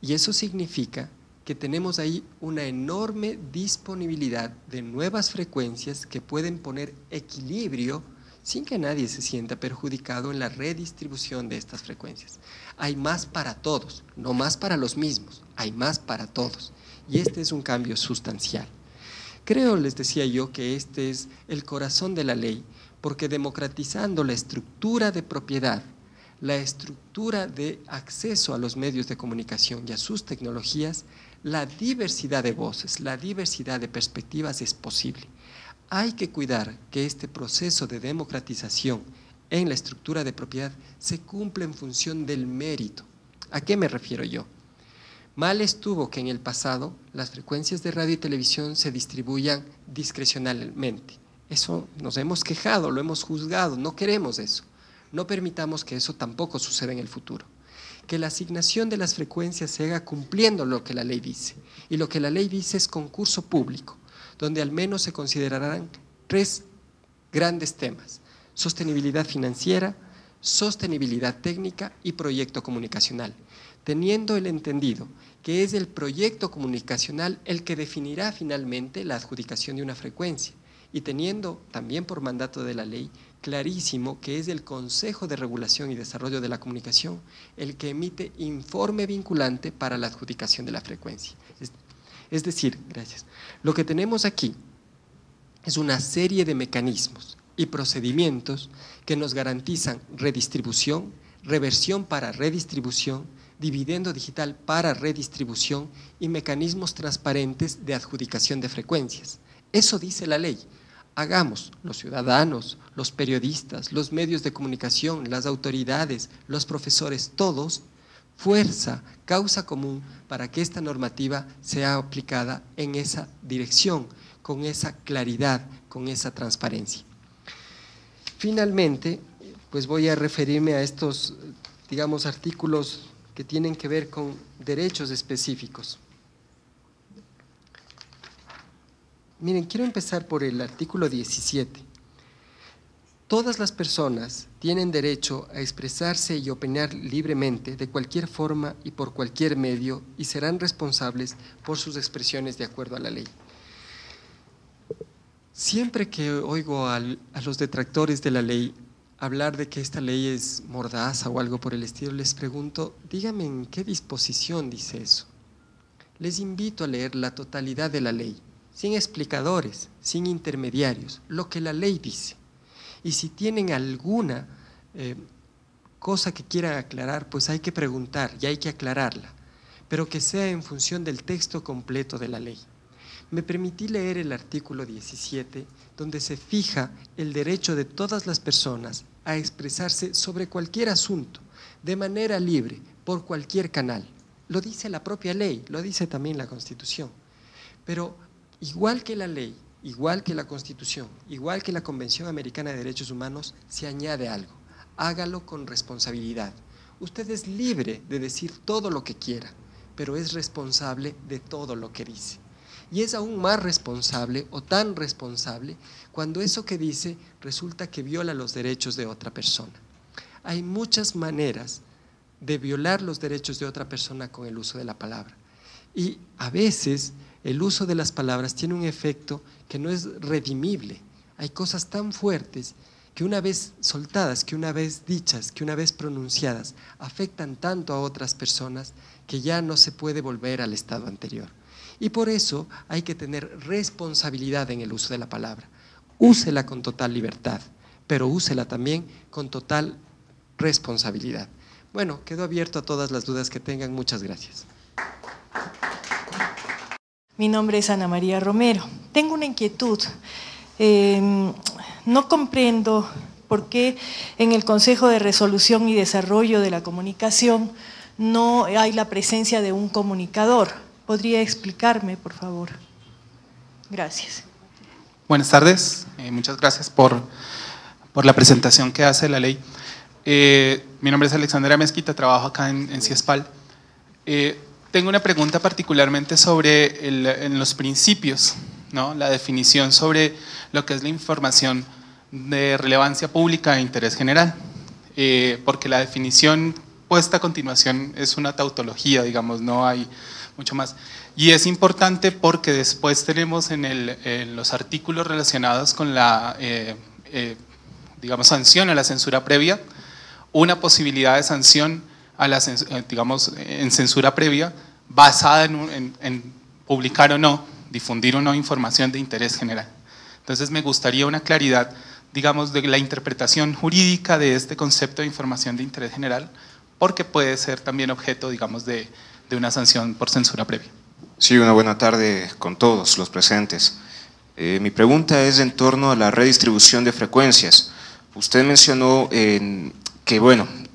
Y eso significa que tenemos ahí una enorme disponibilidad de nuevas frecuencias que pueden poner equilibrio sin que nadie se sienta perjudicado en la redistribución de estas frecuencias. Hay más para todos, no más para los mismos, hay más para todos. Y este es un cambio sustancial. Creo, les decía yo, que este es el corazón de la ley, porque democratizando la estructura de propiedad, la estructura de acceso a los medios de comunicación y a sus tecnologías, la diversidad de voces, la diversidad de perspectivas es posible. Hay que cuidar que este proceso de democratización en la estructura de propiedad se cumpla en función del mérito. ¿A qué me refiero yo? Mal estuvo que en el pasado las frecuencias de radio y televisión se distribuyan discrecionalmente. Eso nos hemos quejado, lo hemos juzgado, no queremos eso. No permitamos que eso tampoco suceda en el futuro. Que la asignación de las frecuencias se haga cumpliendo lo que la ley dice. Y lo que la ley dice es concurso público, donde al menos se considerarán 3 grandes temas: sostenibilidad financiera, sostenibilidad técnica y proyecto comunicacional, teniendo el entendido que es el proyecto comunicacional el que definirá finalmente la adjudicación de una frecuencia y teniendo también por mandato de la ley clarísimo que es el Consejo de Regulación y Desarrollo de la Comunicación el que emite informe vinculante para la adjudicación de la frecuencia. Es decir, gracias, lo que tenemos aquí es una serie de mecanismos y procedimientos que nos garantizan redistribución, reversión para redistribución, dividendo digital para redistribución y mecanismos transparentes de adjudicación de frecuencias. Eso dice la ley. Hagamos, los ciudadanos, los periodistas, los medios de comunicación, las autoridades, los profesores, todos, fuerza, causa común para que esta normativa sea aplicada en esa dirección, con esa claridad, con esa transparencia. Finalmente, pues voy a referirme a estos, digamos, artículos que tienen que ver con derechos específicos. Miren, quiero empezar por el artículo 17. Todas las personas tienen derecho a expresarse y opinar libremente de cualquier forma y por cualquier medio y serán responsables por sus expresiones de acuerdo a la ley. Siempre que oigo a los detractores de la ley hablar de que esta ley es mordaza o algo por el estilo, les pregunto, díganme en qué disposición dice eso. Les invito a leer la totalidad de la ley, sin explicadores, sin intermediarios, lo que la ley dice. Y si tienen alguna cosa que quieran aclarar, pues hay que preguntar y hay que aclararla, pero que sea en función del texto completo de la ley. Me permití leer el artículo 17, donde se fija el derecho de todas las personas a expresarse sobre cualquier asunto, de manera libre, por cualquier canal. Lo dice la propia ley, lo dice también la Constitución. Pero igual que la ley, igual que la Constitución, igual que la Convención Americana de Derechos Humanos, se añade algo: hágalo con responsabilidad. Usted es libre de decir todo lo que quiera, pero es responsable de todo lo que dice. Y es aún más responsable o tan responsable cuando eso que dice resulta que viola los derechos de otra persona. Hay muchas maneras de violar los derechos de otra persona con el uso de la palabra. Y a veces el uso de las palabras tiene un efecto que no es redimible. Hay cosas tan fuertes que una vez soltadas, que una vez dichas, que una vez pronunciadas, afectan tanto a otras personas que ya no se puede volver al estado anterior. Y por eso hay que tener responsabilidad en el uso de la palabra. Úsela con total libertad, pero úsela también con total responsabilidad. Bueno, quedo abierto a todas las dudas que tengan. Muchas gracias. Mi nombre es Ana María Romero. Tengo una inquietud. No comprendo por qué en el Consejo de Resolución y Desarrollo de la Comunicación no hay la presencia de un comunicador. ¿Podría explicarme, por favor? Gracias. Buenas tardes. Muchas gracias por la presentación que hace la ley. Mi nombre es Alexandra Mezquita, trabajo acá en CIESPAL. Tengo una pregunta particularmente sobre en los principios, ¿no? La definición sobre lo que es la información de relevancia pública e interés general, porque la definición puesta a continuación es una tautología, digamos, no hay mucho más. Y es importante porque después tenemos en los artículos relacionados con la, digamos, sanción a la censura previa, una posibilidad de sanción a la, digamos, en censura previa basada en publicar o no, difundir o no información de interés general. Entonces me gustaría una claridad, digamos, de la interpretación jurídica de este concepto de información de interés general, porque puede ser también objeto, digamos, de una sanción por censura previa. Sí, una buena tarde con todos los presentes. Mi pregunta es en torno a la redistribución de frecuencias. Usted mencionó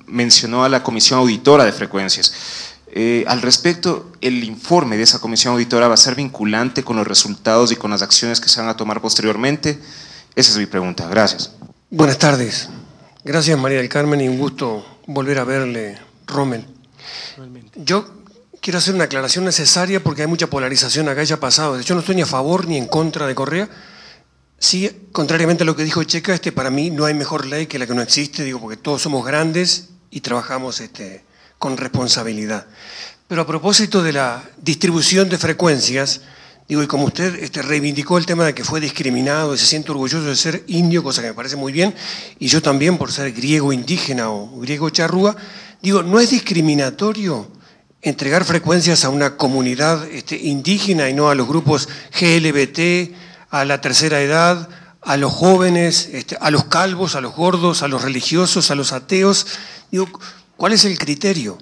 mencionó a la Comisión Auditora de Frecuencias. Al respecto, ¿el informe de esa Comisión Auditora va a ser vinculante con los resultados y con las acciones que se van a tomar posteriormente? Esa es mi pregunta. Gracias. Buenas tardes. Gracias, María del Carmen, y un gusto volver a verle, Rommel. Yo quiero hacer una aclaración necesaria porque hay mucha polarización acá, ya ha pasado. Yo no estoy ni a favor ni en contra de Correa. Sí, contrariamente a lo que dijo Checa, para mí no hay mejor ley que la que no existe, digo, porque todos somos grandes y trabajamos con responsabilidad. Pero a propósito de la distribución de frecuencias, Digo, y como usted reivindicó el tema de que fue discriminado y se siente orgulloso de ser indio, cosa que me parece muy bien, y yo también por ser griego indígena o griego charrúa, digo, ¿no es discriminatorio entregar frecuencias a una comunidad indígena y no a los grupos GLBT, a la tercera edad, a los jóvenes, a los calvos, a los gordos, a los religiosos, a los ateos? Digo, ¿cuál es el criterio?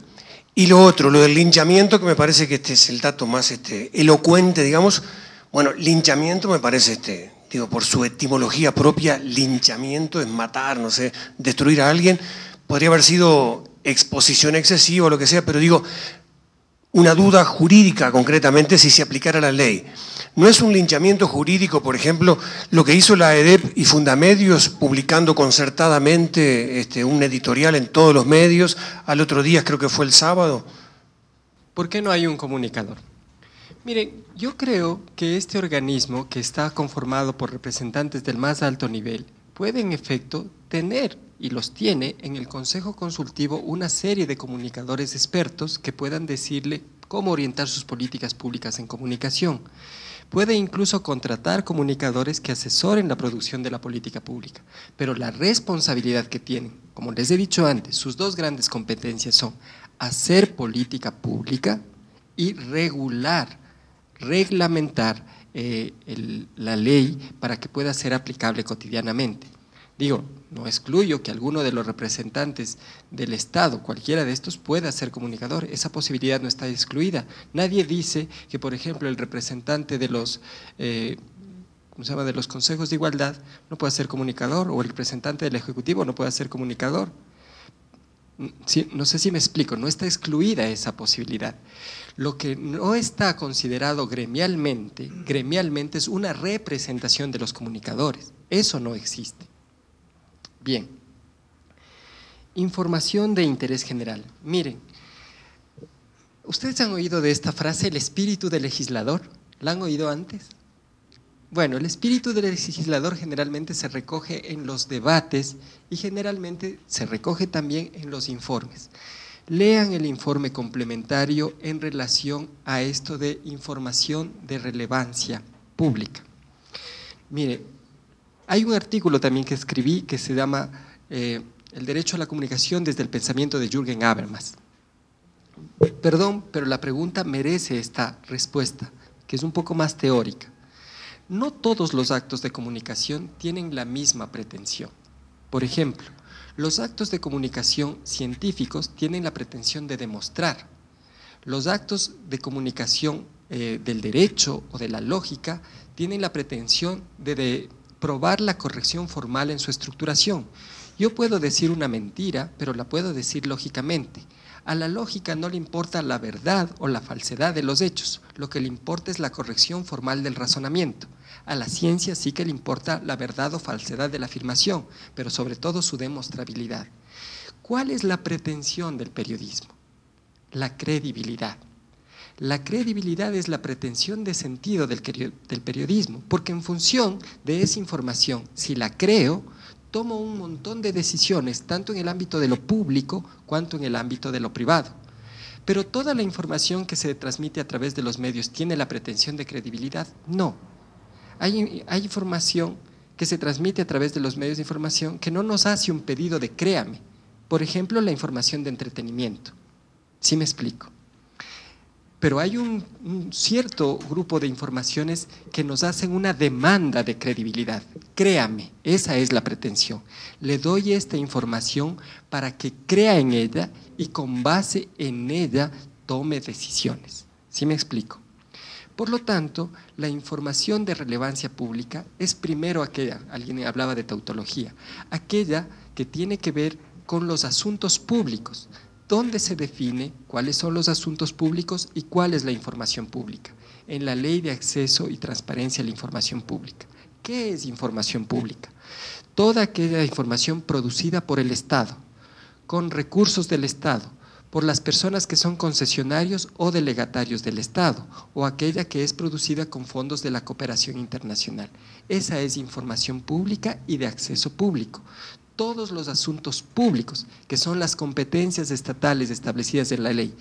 Y lo otro, lo del linchamiento, que me parece que este es el dato más elocuente, digamos. Bueno, linchamiento me parece, digo, por su etimología propia, linchamiento es matar, no sé, destruir a alguien. Podría haber sido exposición excesiva o lo que sea, pero digo, una duda jurídica concretamente si se aplicara la ley. ¿No es un linchamiento jurídico, por ejemplo, lo que hizo la EDEP y Fundamedios publicando concertadamente un editorial en todos los medios al otro día, creo que fue el sábado? ¿Por qué no hay un comunicador? Miren, yo creo que este organismo, que está conformado por representantes del más alto nivel, puede en efecto tener, y los tiene, en el Consejo Consultivo una serie de comunicadores expertos que puedan decirle cómo orientar sus políticas públicas en comunicación. Puede incluso contratar comunicadores que asesoren la producción de la política pública, pero la responsabilidad que tienen, como les he dicho antes, sus dos grandes competencias son hacer política pública y reglamentar la ley para que pueda ser aplicable cotidianamente. Digo, no excluyo que alguno de los representantes del Estado, cualquiera de estos, pueda ser comunicador. Esa posibilidad no está excluida. Nadie dice que, por ejemplo, el representante de los, ¿cómo se llama?, de los consejos de igualdad no pueda ser comunicador, o el representante del Ejecutivo no pueda ser comunicador. Sí, no sé si me explico, no está excluida esa posibilidad. Lo que no está considerado gremialmente es una representación de los comunicadores. Eso no existe. Bien, información de interés general. Miren, ¿ustedes han oído de esta frase, el espíritu del legislador? ¿La han oído antes? Bueno, el espíritu del legislador generalmente se recoge en los debates y generalmente se recoge también en los informes. Lean el informe complementario en relación a esto de información de relevancia pública. Mire, hay un artículo también que escribí que se llama El derecho a la comunicación desde el pensamiento de Jürgen Habermas. Perdón, pero la pregunta merece esta respuesta, que es un poco más teórica. No todos los actos de comunicación tienen la misma pretensión. Por ejemplo, los actos de comunicación científicos tienen la pretensión de demostrar. Los actos de comunicación del derecho o de la lógica tienen la pretensión de probar la corrección formal en su estructuración. Yo puedo decir una mentira, pero la puedo decir lógicamente. A la lógica no le importa la verdad o la falsedad de los hechos, lo que le importa es la corrección formal del razonamiento. A la ciencia sí que le importa la verdad o falsedad de la afirmación, pero sobre todo su demostrabilidad. ¿Cuál es la pretensión del periodismo? La credibilidad. La credibilidad es la pretensión de sentido del periodismo, porque en función de esa información, si la creo, tomo un montón de decisiones, tanto en el ámbito de lo público cuanto en el ámbito de lo privado. Pero toda la información que se transmite a través de los medios tiene la pretensión de credibilidad. No. Hay información que se transmite a través de los medios de información que no nos hace un pedido de créame. Por ejemplo, la información de entretenimiento. ¿Sí me explico? Pero hay un cierto grupo de informaciones que nos hacen una demanda de credibilidad. Créame, esa es la pretensión. Le doy esta información para que crea en ella y con base en ella tome decisiones. ¿Sí me explico? Por lo tanto, la información de relevancia pública es primero aquella, alguien hablaba de tautología, aquella que tiene que ver con los asuntos públicos, donde se define cuáles son los asuntos públicos y cuál es la información pública, en la Ley de Acceso y Transparencia a la Información Pública. ¿Qué es información pública? Toda aquella información producida por el Estado, con recursos del Estado, por las personas que son concesionarios o delegatarios del Estado, o aquella que es producida con fondos de la cooperación internacional. Esa es información pública y de acceso público. Todos los asuntos públicos, que son las competencias estatales establecidas en la ley,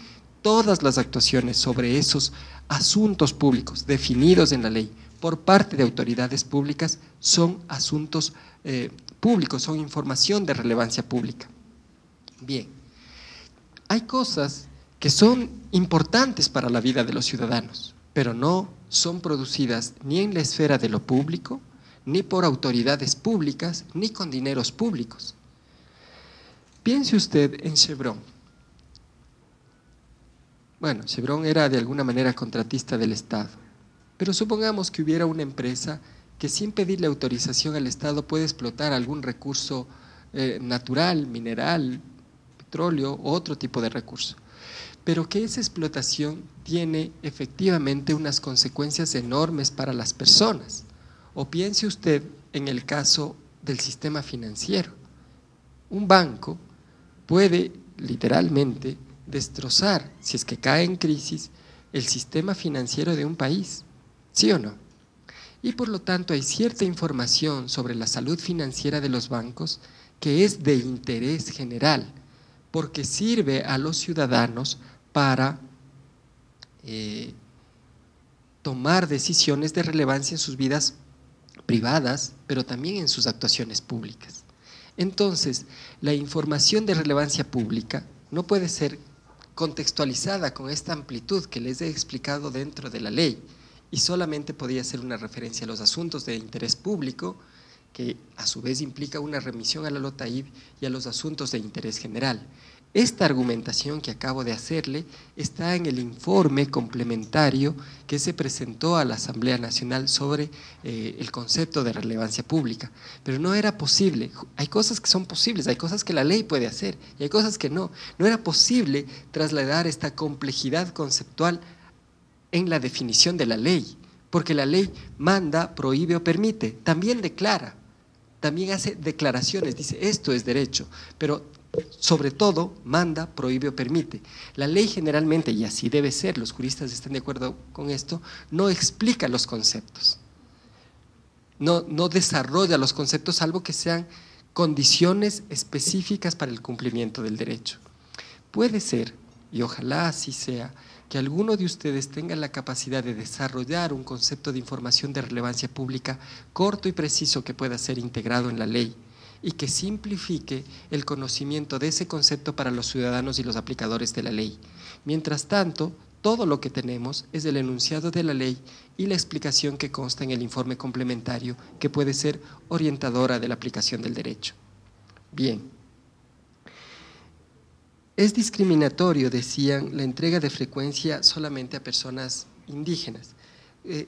todas las actuaciones sobre esos asuntos públicos definidos en la ley por parte de autoridades públicas son asuntos públicos, son información de relevancia pública. Bien, hay cosas que son importantes para la vida de los ciudadanos, pero no son producidas ni en la esfera de lo público, ni por autoridades públicas, ni con dineros públicos. Piense usted en Chevron. Bueno, Chevron era de alguna manera contratista del Estado, pero supongamos que hubiera una empresa que sin pedirle autorización al Estado puede explotar algún recurso natural, mineral, petróleo o otro tipo de recurso, pero que esa explotación tiene efectivamente unas consecuencias enormes para las personas. O piense usted en el caso del sistema financiero. Un banco puede literalmente destrozar, si es que cae en crisis, el sistema financiero de un país, ¿sí o no? Y por lo tanto hay cierta información sobre la salud financiera de los bancos que es de interés general, porque sirve a los ciudadanos para tomar decisiones de relevancia en sus vidas privadas, pero también en sus actuaciones públicas. Entonces, la información de relevancia pública no puede ser contextualizada con esta amplitud que les he explicado dentro de la ley, y solamente podía ser una referencia a los asuntos de interés público, que a su vez implica una remisión a la LOTAID y a los asuntos de interés general. Esta argumentación que acabo de hacerle está en el informe complementario que se presentó a la Asamblea Nacional sobre el concepto de relevancia pública, pero no era posible. Hay cosas que son posibles, hay cosas que la ley puede hacer y hay cosas que no. No era posible trasladar esta complejidad conceptual en la definición de la ley, porque la ley manda, prohíbe o permite, también declara, también hace declaraciones, dice esto es derecho, pero sobre todo manda, prohíbe o permite. La ley generalmente, y así debe ser, los juristas están de acuerdo con esto, no explica los conceptos, no desarrolla los conceptos salvo que sean condiciones específicas para el cumplimiento del derecho. Puede ser, y ojalá así sea, que alguno de ustedes tenga la capacidad de desarrollar un concepto de información de relevancia pública corto y preciso que pueda ser integrado en la ley y que simplifique el conocimiento de ese concepto para los ciudadanos y los aplicadores de la ley. Mientras tanto, todo lo que tenemos es el enunciado de la ley y la explicación que consta en el informe complementario que puede ser orientadora de la aplicación del derecho. Bien. Es discriminatorio, decían, la entrega de frecuencia solamente a personas indígenas.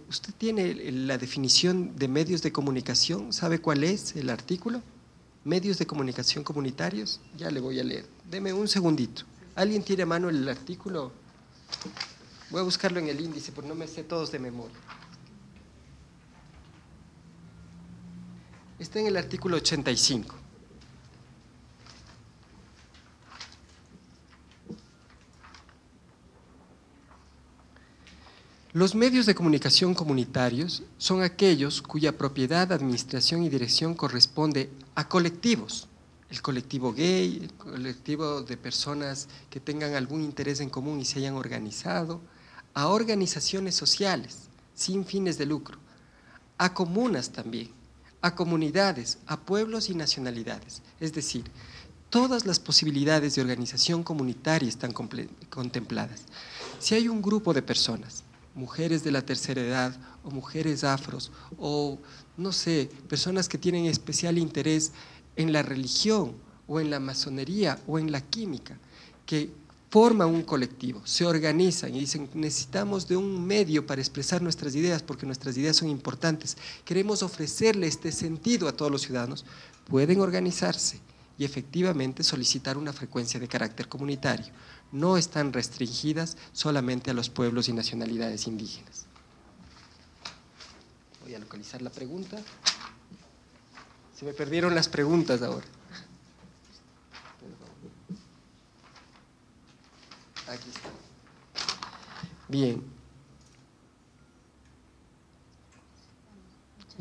¿Usted tiene la definición de medios de comunicación? ¿Sabe cuál es el artículo? Medios de comunicación comunitarios. Ya le voy a leer. Deme un segundito. ¿Alguien tiene a mano el artículo? Voy a buscarlo en el índice porque no me sé todos de memoria. Está en el artículo 85. Los medios de comunicación comunitarios son aquellos cuya propiedad, administración y dirección corresponde a colectivos, el colectivo gay, el colectivo de personas que tengan algún interés en común y se hayan organizado, a organizaciones sociales sin fines de lucro, a comunas también, a comunidades, a pueblos y nacionalidades, es decir, todas las posibilidades de organización comunitaria están contempladas. Si hay un grupo de personas, mujeres de la tercera edad o mujeres afros o no sé, personas que tienen especial interés en la religión o en la masonería o en la química, que forman un colectivo, se organizan y dicen necesitamos de un medio para expresar nuestras ideas porque nuestras ideas son importantes, queremos ofrecerle este sentido a todos los ciudadanos, pueden organizarse y efectivamente solicitar una frecuencia de carácter comunitario. No están restringidas solamente a los pueblos y nacionalidades indígenas. Voy a localizar la pregunta. Se me perdieron las preguntas ahora. Aquí está. Bien.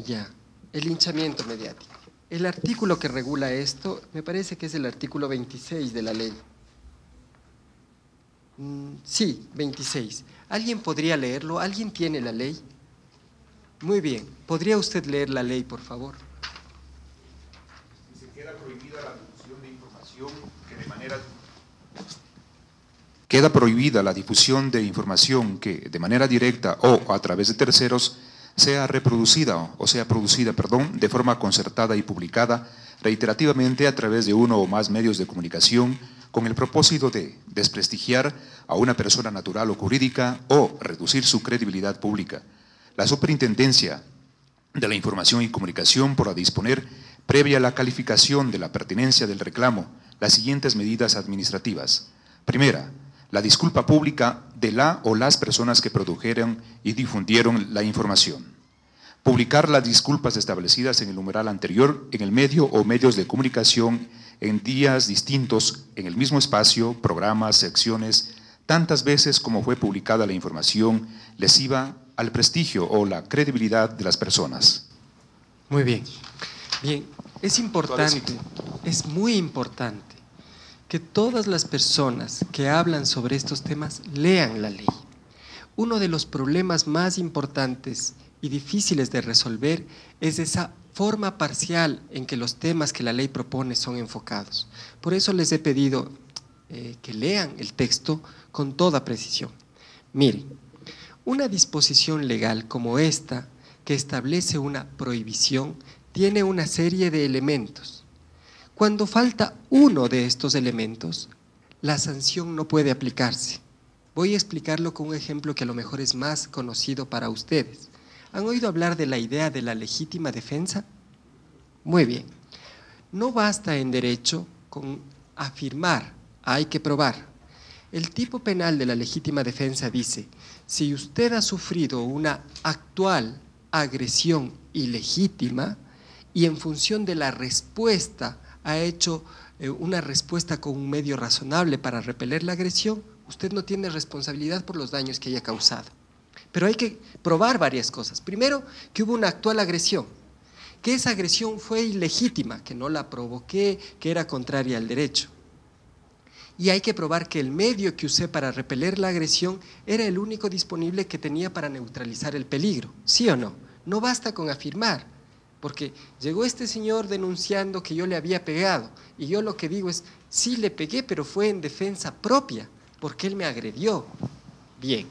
Ya, el linchamiento mediático. El artículo que regula esto, me parece que es el artículo 26 de la ley. Sí, 26. ¿Alguien podría leerlo? ¿Alguien tiene la ley? Muy bien. ¿Podría usted leer la ley, por favor? Dice, queda prohibida la difusión de información que de manera... Queda prohibida la difusión de información que de manera directa o a través de terceros sea reproducida o sea producida, de forma concertada y publicada reiterativamente a través de uno o más medios de comunicación con el propósito de desprestigiar a una persona natural o jurídica o reducir su credibilidad pública. La Superintendencia de la Información y Comunicación podrá disponer, previa a la calificación de la pertinencia del reclamo, las siguientes medidas administrativas. Primera, la disculpa pública de la o las personas que produjeron y difundieron la información. Publicar las disculpas establecidas en el numeral anterior en el medio o medios de comunicación en días distintos, en el mismo espacio, programas, secciones, tantas veces como fue publicada la información lesiva al prestigio o la credibilidad de las personas. Muy bien. Bien, es importante, es muy importante que todas las personas que hablan sobre estos temas lean la ley. Uno de los problemas más importantes y difíciles de resolver es esa forma parcial en que los temas que la ley propone son enfocados. Por eso les he pedido que lean el texto con toda precisión. Miren, una disposición legal como esta, que establece una prohibición, tiene una serie de elementos. Cuando falta uno de estos elementos, la sanción no puede aplicarse. Voy a explicarlo con un ejemplo que a lo mejor es más conocido para ustedes. ¿Han oído hablar de la idea de la legítima defensa? Muy bien. No basta en derecho con afirmar, hay que probar. El tipo penal de la legítima defensa dice, si usted ha sufrido una actual agresión ilegítima y en función de la respuesta ha hecho una respuesta con un medio razonable para repeler la agresión, usted no tiene responsabilidad por los daños que haya causado. Pero hay que probar varias cosas. Primero, que hubo una actual agresión, que esa agresión fue ilegítima, que no la provoqué, que era contraria al derecho. Y hay que probar que el medio que usé para repeler la agresión era el único disponible que tenía para neutralizar el peligro. ¿Sí o no? No basta con afirmar, porque llegó este señor denunciando que yo le había pegado, y yo lo que digo es, sí le pegué, pero fue en defensa propia, porque él me agredió. Bien,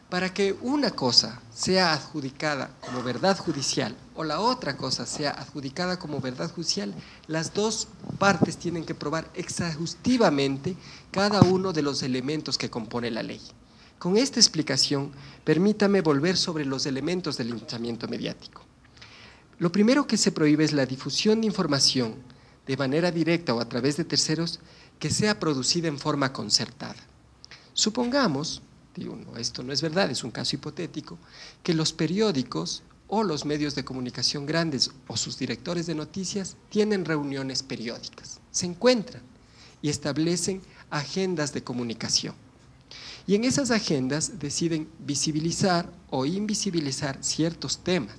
para que una cosa sea adjudicada como verdad judicial o la otra cosa sea adjudicada como verdad judicial, las dos partes tienen que probar exhaustivamente cada uno de los elementos que compone la ley. Con esta explicación, permítame volver sobre los elementos del linchamiento mediático. Lo primero que se prohíbe es la difusión de información de manera directa o a través de terceros que sea producida en forma concertada. Supongamos, digo, no, esto no es verdad, es un caso hipotético, que los periódicos o los medios de comunicación grandes o sus directores de noticias tienen reuniones periódicas, se encuentran y establecen agendas de comunicación. Y en esas agendas deciden visibilizar o invisibilizar ciertos temas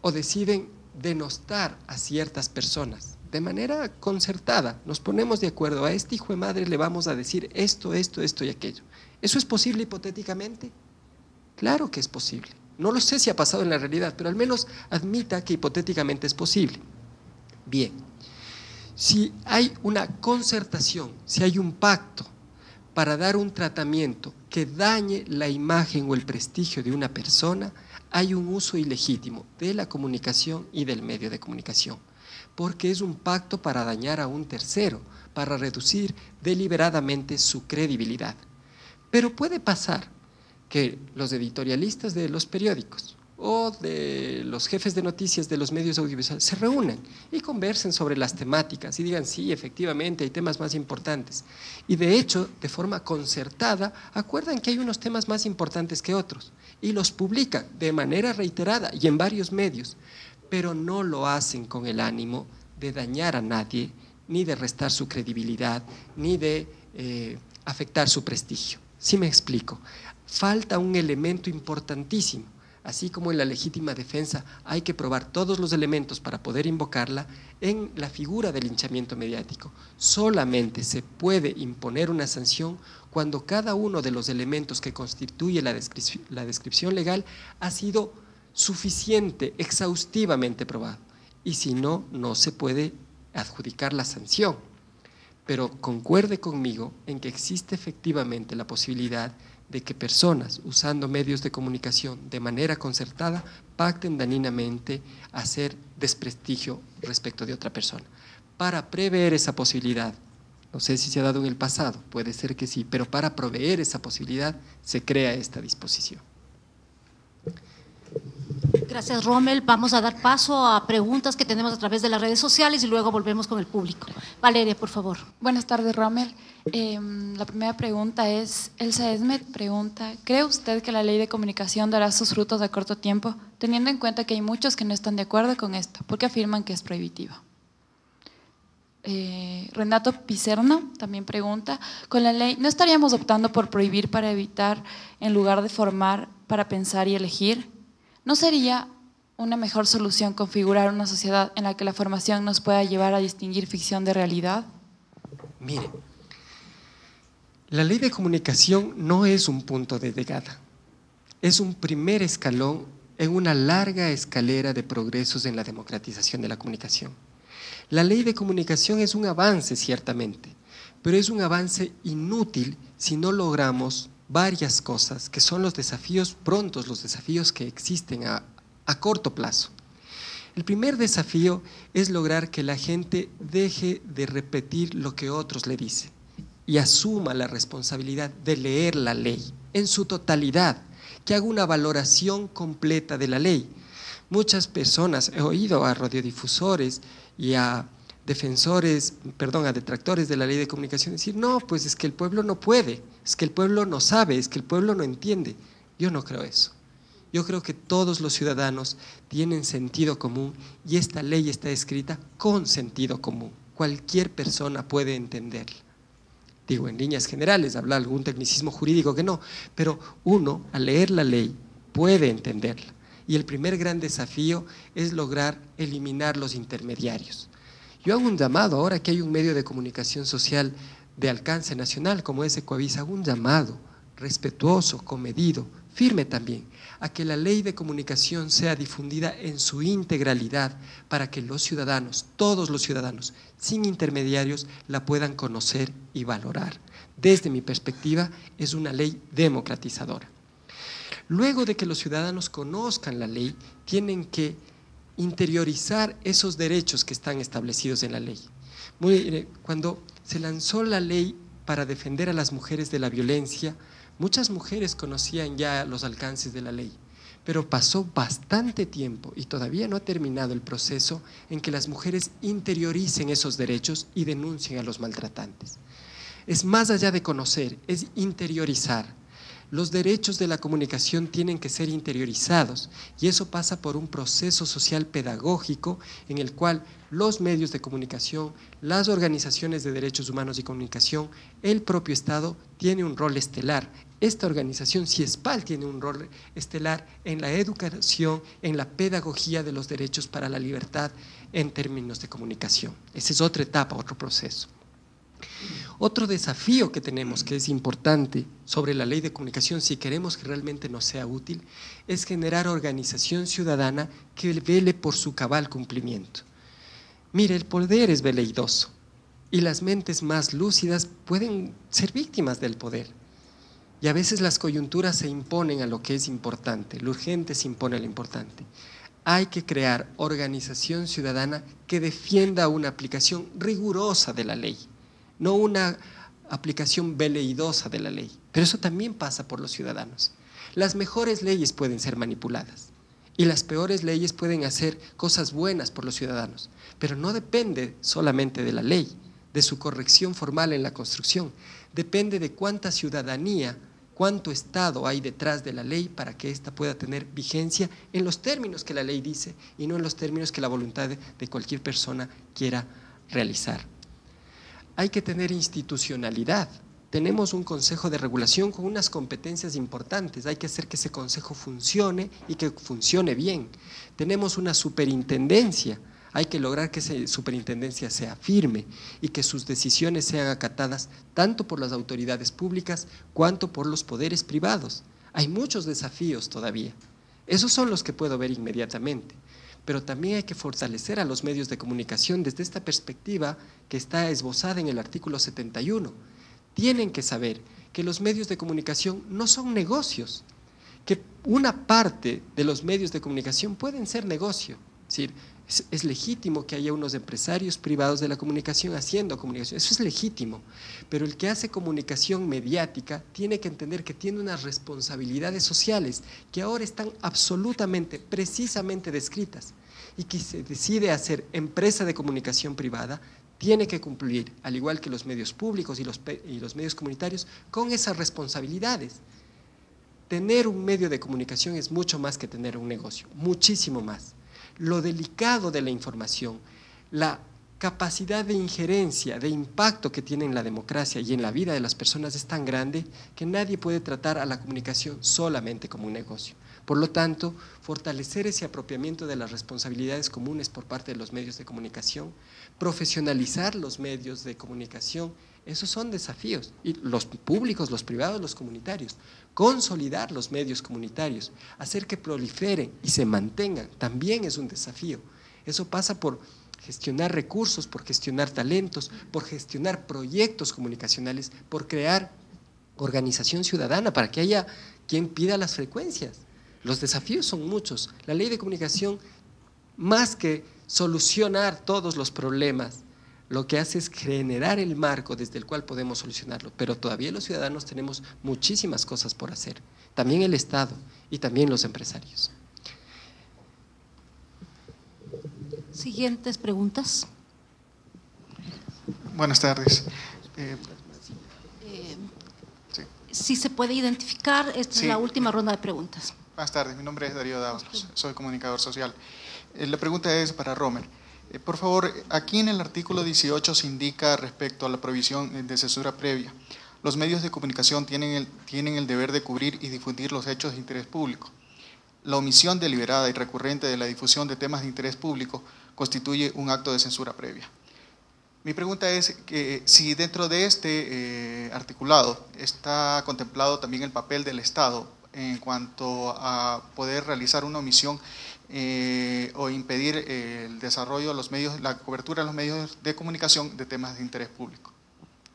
o deciden denostar a ciertas personas de manera concertada. Nos ponemos de acuerdo, a este hijo de madre le vamos a decir esto, esto, esto y aquello. ¿Eso es posible hipotéticamente? Claro que es posible. No lo sé si ha pasado en la realidad, pero al menos admita que hipotéticamente es posible. Bien, si hay una concertación, si hay un pacto para dar un tratamiento que dañe la imagen o el prestigio de una persona, hay un uso ilegítimo de la comunicación y del medio de comunicación, porque es un pacto para dañar a un tercero, para reducir deliberadamente su credibilidad. Pero puede pasar que los editorialistas de los periódicos o de los jefes de noticias de los medios audiovisuales se reúnan y conversen sobre las temáticas y digan, sí, efectivamente, hay temas más importantes. Y de hecho, de forma concertada, acuerdan que hay unos temas más importantes que otros y los publican de manera reiterada y en varios medios, pero no lo hacen con el ánimo de dañar a nadie, ni de restar su credibilidad, ni de afectar su prestigio. ¿Sí me explico? Falta un elemento importantísimo. así como en la legítima defensa hay que probar todos los elementos para poder invocarla, en la figura del linchamiento mediático solamente se puede imponer una sanción cuando cada uno de los elementos que constituye la descripción legal ha sido suficiente, exhaustivamente probado, y si no, no se puede adjudicar la sanción. Pero concuerde conmigo en que existe efectivamente la posibilidad de que personas usando medios de comunicación de manera concertada pacten dañinamente hacer desprestigio respecto de otra persona. Para prever esa posibilidad, no sé si se ha dado en el pasado, puede ser que sí, pero para proveer esa posibilidad se crea esta disposición. Gracias, Rommel. Vamos a dar paso a preguntas que tenemos a través de las redes sociales y luego volvemos con el público. Valeria, por favor. Buenas tardes, Rommel. La primera pregunta es, Elsa Esmet pregunta, ¿cree usted que la ley de comunicación dará sus frutos a corto tiempo, teniendo en cuenta que hay muchos que no están de acuerdo con esto, porque afirman que es prohibitiva? Renato Picerno también pregunta, con la ley, ¿no estaríamos optando por prohibir para evitar en lugar de formar para pensar y elegir? ¿No sería una mejor solución configurar una sociedad en la que la formación nos pueda llevar a distinguir ficción de realidad? Mire, la ley de comunicación no es un punto de llegada, es un primer escalón en una larga escalera de progresos en la democratización de la comunicación. La ley de comunicación es un avance, ciertamente, pero es un avance inútil si no logramos varias cosas que son los desafíos prontos, los desafíos que existen a corto plazo. El primer desafío es lograr que la gente deje de repetir lo que otros le dicen y asuma la responsabilidad de leer la ley en su totalidad, que haga una valoración completa de la ley. Muchas personas, he oído a radiodifusores y a detractores de la ley de comunicación decir, no, pues es que el pueblo no puede, es que el pueblo no sabe, es que el pueblo no entiende. Yo no creo eso. Yo creo que todos los ciudadanos tienen sentido común y esta ley está escrita con sentido común. Cualquier persona puede entenderla. Digo, en líneas generales, habla algún tecnicismo jurídico que no, pero uno, al leer la ley, puede entenderla. Y el primer gran desafío es lograr eliminar los intermediarios. Yo hago un llamado, ahora que hay un medio de comunicación social de alcance nacional como es Ecuavisa, hago un llamado respetuoso, comedido, firme también, a que la ley de comunicación sea difundida en su integralidad para que los ciudadanos, todos los ciudadanos, sin intermediarios, la puedan conocer y valorar. Desde mi perspectiva, es una ley democratizadora. Luego de que los ciudadanos conozcan la ley, tienen que interiorizar esos derechos que están establecidos en la ley. Cuando se lanzó la ley para defender a las mujeres de la violencia, muchas mujeres conocían ya los alcances de la ley, pero pasó bastante tiempo y todavía no ha terminado el proceso en que las mujeres interioricen esos derechos y denuncien a los maltratantes. Es más allá de conocer, es interiorizar. Los derechos de la comunicación tienen que ser interiorizados y eso pasa por un proceso social pedagógico en el cual los medios de comunicación, las organizaciones de derechos humanos y comunicación, el propio Estado tiene un rol estelar. Esta organización, CIESPAL, tiene un rol estelar en la educación, en la pedagogía de los derechos para la libertad en términos de comunicación. Esa es otra etapa, otro proceso. Otro desafío que tenemos, que es importante sobre la ley de comunicación, si queremos que realmente nos sea útil, es generar organización ciudadana que vele por su cabal cumplimiento. Mire, el poder es veleidoso y las mentes más lúcidas pueden ser víctimas del poder. Y a veces las coyunturas se imponen a lo que es importante, lo urgente se impone a lo importante. Hay que crear organización ciudadana que defienda una aplicación rigurosa de la ley, no una aplicación veleidosa de la ley, pero eso también pasa por los ciudadanos. Las mejores leyes pueden ser manipuladas y las peores leyes pueden hacer cosas buenas por los ciudadanos, pero no depende solamente de la ley, de su corrección formal en la construcción, depende de cuánta ciudadanía, cuánto Estado hay detrás de la ley para que ésta pueda tener vigencia en los términos que la ley dice y no en los términos que la voluntad de cualquier persona quiera realizar. Hay que tener institucionalidad tenemos un consejo de regulación con unas competencias importantes, hay que hacer que ese consejo funcione y que funcione bien. Tenemos una superintendencia, hay que lograr que esa superintendencia sea firme y que sus decisiones sean acatadas tanto por las autoridades públicas cuanto por los poderes privados. Hay muchos desafíos todavía, esos son los que puedo ver inmediatamente, pero también hay que fortalecer a los medios de comunicación desde esta perspectiva que está esbozada en el artículo 71. Tienen que saber que los medios de comunicación no son negocios, que una parte de los medios de comunicación pueden ser negocio, es decir, es legítimo que haya unos empresarios privados de la comunicación haciendo comunicación, eso es legítimo, pero el que hace comunicación mediática tiene que entender que tiene unas responsabilidades sociales que ahora están absolutamente, precisamente descritas, y que se decide hacer empresa de comunicación privada, tiene que cumplir, al igual que los medios públicos y los medios comunitarios, con esas responsabilidades. Tener un medio de comunicación es mucho más que tener un negocio, muchísimo más. Lo delicado de la información, la capacidad de injerencia, de impacto que tiene en la democracia y en la vida de las personas es tan grande que nadie puede tratar a la comunicación solamente como un negocio. Por lo tanto, fortalecer ese apropiamiento de las responsabilidades comunes por parte de los medios de comunicación, profesionalizar los medios de comunicación, esos son desafíos, y los públicos, los privados, los comunitarios, consolidar los medios comunitarios, hacer que proliferen y se mantengan, también es un desafío. Eso pasa por gestionar recursos, por gestionar talentos, por gestionar proyectos comunicacionales, por crear organización ciudadana para que haya quien pida las frecuencias. Los desafíos son muchos. La ley de comunicación, más que solucionar todos los problemas, lo que hace es generar el marco desde el cual podemos solucionarlo, pero todavía los ciudadanos tenemos muchísimas cosas por hacer, también el Estado y también los empresarios. Siguientes preguntas. Buenas tardes. Si se puede identificar, esta Sí. es la última ronda de preguntas. Buenas tardes, mi nombre es Darío Dávalos, soy comunicador social. La pregunta es para Romer. Por favor, aquí en el artículo 18 se indica respecto a la prohibición de censura previa. Los medios de comunicación tienen el deber de cubrir y difundir los hechos de interés público. La omisión deliberada y recurrente de la difusión de temas de interés público constituye un acto de censura previa. Mi pregunta es que si dentro de este articulado está contemplado también el papel del Estado en cuanto a poder realizar una omisión o impedir el desarrollo de los medios, la cobertura de los medios de comunicación de temas de interés público.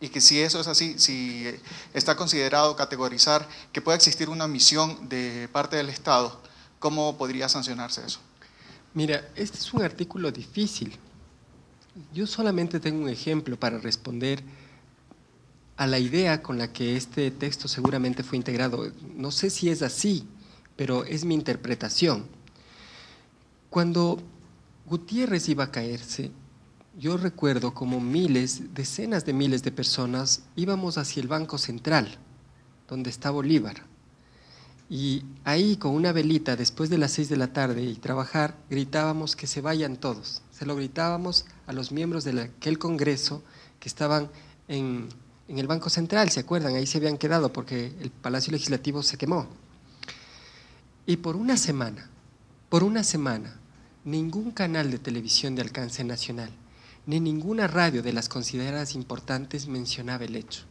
Y que si eso es así, si está considerado categorizar que pueda existir una omisión de parte del Estado, ¿cómo podría sancionarse eso? Mira, este es un artículo difícil. Yo solamente tengo un ejemplo para responder a la idea con la que este texto seguramente fue integrado. No sé si es así, pero es mi interpretación. Cuando Gutiérrez iba a caerse, yo recuerdo como decenas de miles de personas íbamos hacia el Banco Central, donde está Bolívar. Y ahí con una velita, después de las 6 de la tarde y trabajar, gritábamos que se vayan todos. Se lo gritábamos a los miembros de aquel congreso que estaban en el Banco Central, ¿se acuerdan? Ahí se habían quedado porque el Palacio Legislativo se quemó. Y por una semana, ningún canal de televisión de alcance nacional, ni ninguna radio de las consideradas importantes mencionaba el hecho.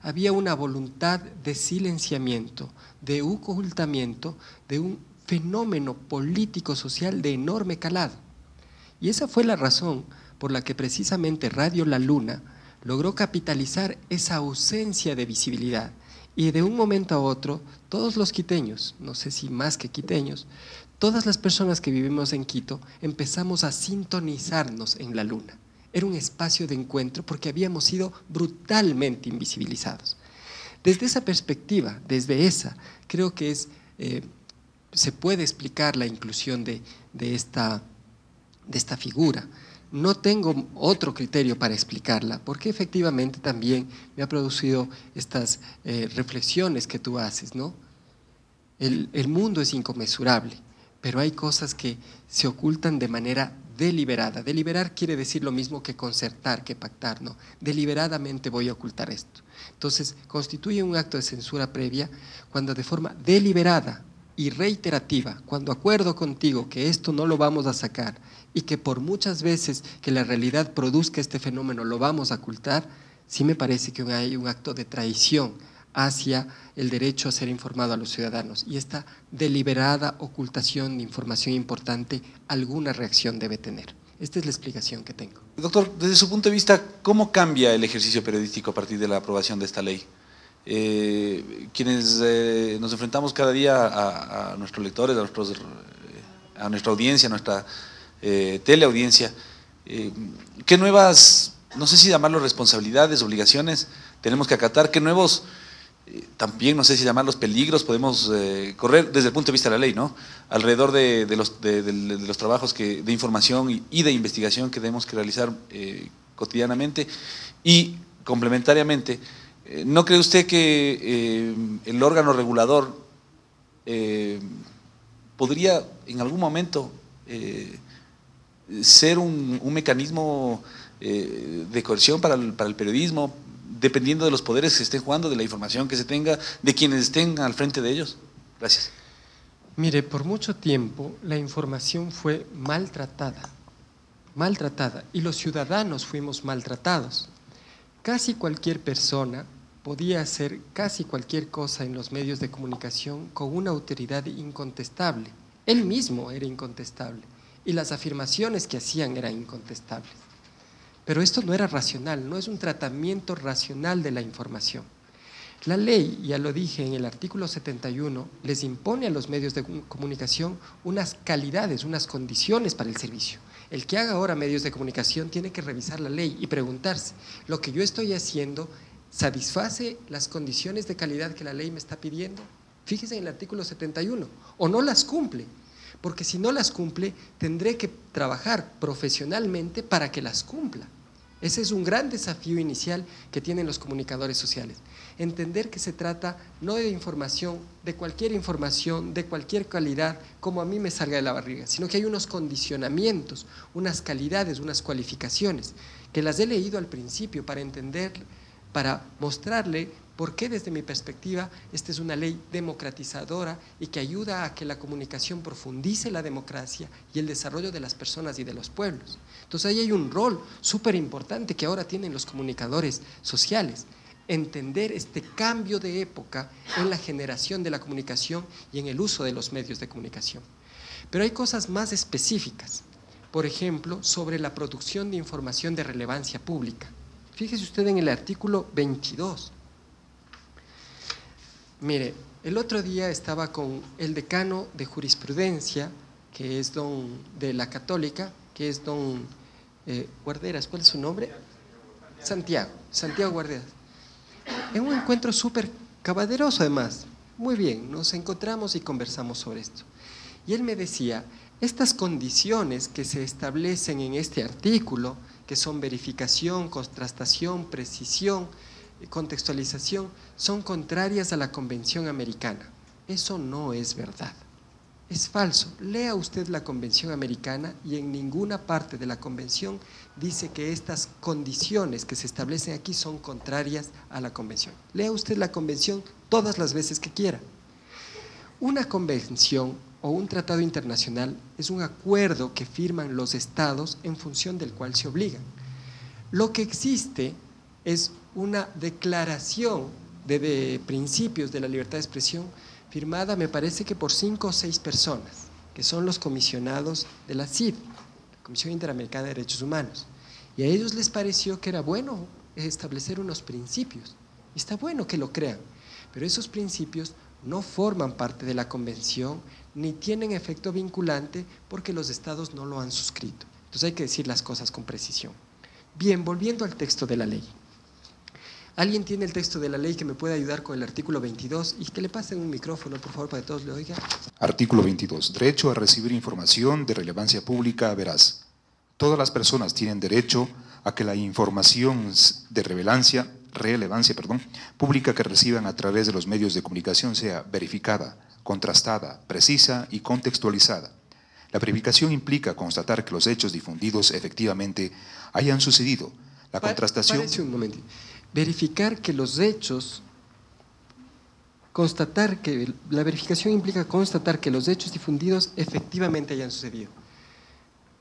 Había una voluntad de silenciamiento, de ocultamiento, de un fenómeno político-social de enorme calado. Y esa fue la razón por la que precisamente Radio La Luna logró capitalizar esa ausencia de visibilidad. Y de un momento a otro, todos los quiteños, no sé si más que quiteños, todas las personas que vivimos en Quito empezamos a sintonizarnos en La Luna. Era un espacio de encuentro porque habíamos sido brutalmente invisibilizados. Desde esa perspectiva, creo que se puede explicar la inclusión de esta figura. No tengo otro criterio para explicarla, porque efectivamente también me ha producido estas reflexiones que tú haces, ¿no? El mundo es inconmensurable, pero hay cosas que se ocultan de manera deliberada. Deliberar quiere decir lo mismo que concertar, que pactar, no. Deliberadamente voy a ocultar esto. Entonces, constituye un acto de censura previa cuando de forma deliberada y reiterativa, cuando acuerdo contigo que esto no lo vamos a sacar y que por muchas veces que la realidad produzca este fenómeno lo vamos a ocultar, sí me parece que hay un acto de traición hacia el derecho a ser informado a los ciudadanos, y esta deliberada ocultación de información importante alguna reacción debe tener. Esta es la explicación que tengo. Doctor, desde su punto de vista, ¿cómo cambia el ejercicio periodístico a partir de la aprobación de esta ley? Quienes nos enfrentamos cada día a nuestros lectores, a nuestra audiencia, a nuestra teleaudiencia, ¿qué nuevas, no sé si llamarlo responsabilidades, obligaciones, tenemos que acatar? ¿Qué nuevos, también no sé si llamarlos peligros, podemos correr desde el punto de vista de la ley, ¿no? Alrededor de los trabajos de información y de investigación que tenemos que realizar cotidianamente? Y complementariamente, ¿no cree usted que el órgano regulador podría en algún momento ser un mecanismo de coerción para el periodismo, dependiendo de los poderes que se estén jugando, de la información que se tenga, de quienes estén al frente de ellos? Gracias. Mire, por mucho tiempo la información fue maltratada, y los ciudadanos fuimos maltratados. Casi cualquier persona podía hacer casi cualquier cosa en los medios de comunicación con una autoridad incontestable. Él mismo era incontestable y las afirmaciones que hacían eran incontestables. Pero esto no era racional, no es un tratamiento racional de la información. La ley, ya lo dije en el artículo 71, les impone a los medios de comunicación unas calidades, unas condiciones para el servicio. El que haga ahora medios de comunicación tiene que revisar la ley y preguntarse, ¿lo que yo estoy haciendo satisface las condiciones de calidad que la ley me está pidiendo? Fíjese en el artículo 71, o no las cumple, porque si no las cumple tendré que trabajar profesionalmente para que las cumpla. Ese es un gran desafío inicial que tienen los comunicadores sociales. Entender que se trata no de información, de cualquier calidad, como a mí me salga de la barriga, sino que hay unos condicionamientos, unas calidades, unas cualificaciones, que las he leído al principio para entender, para mostrarle por qué desde mi perspectiva esta es una ley democratizadora y que ayuda a que la comunicación profundice la democracia y el desarrollo de las personas y de los pueblos. Entonces ahí hay un rol súper importante que ahora tienen los comunicadores sociales, entender este cambio de época en la generación de la comunicación y en el uso de los medios de comunicación. Pero hay cosas más específicas, por ejemplo, sobre la producción de información de relevancia pública. Fíjese usted en el artículo 22. Mire, el otro día estaba con el decano de jurisprudencia, que es de la Católica, que es don Guarderas, ¿cuál es su nombre? Santiago Guarderas. En un encuentro súper caballeroso además, muy bien, nos encontramos y conversamos sobre esto. Y él me decía, estas condiciones que se establecen en este artículo, que son verificación, contrastación, precisión, contextualización, son contrarias a la Convención Americana. Eso no es verdad, es falso. Lea usted la Convención Americana y en ninguna parte de la Convención dice que estas condiciones que se establecen aquí son contrarias a la Convención. Lea usted la Convención todas las veces que quiera. Una convención o un tratado internacional es un acuerdo que firman los estados en función del cual se obligan. Lo que existe es una declaración de principios de la libertad de expresión firmada, me parece que por 5 o 6 personas, que son los comisionados de la CID, la Comisión Interamericana de Derechos Humanos. Y a ellos les pareció que era bueno establecer unos principios. Y está bueno que lo crean, pero esos principios no forman parte de la convención ni tienen efecto vinculante porque los estados no lo han suscrito. Entonces hay que decir las cosas con precisión. Bien, volviendo al texto de la ley. ¿Alguien tiene el texto de la ley que me pueda ayudar con el artículo 22? Y que le pasen un micrófono, por favor, para que todos le oigan. Artículo 22. Derecho a recibir información de relevancia pública veraz. Todas las personas tienen derecho a que la información de relevancia pública que reciban a través de los medios de comunicación sea verificada, contrastada, precisa y contextualizada. La verificación implica constatar que los hechos difundidos efectivamente hayan sucedido. La contrastación… Parece un momento. Verificar que los hechos… La verificación implica constatar que los hechos difundidos efectivamente hayan sucedido.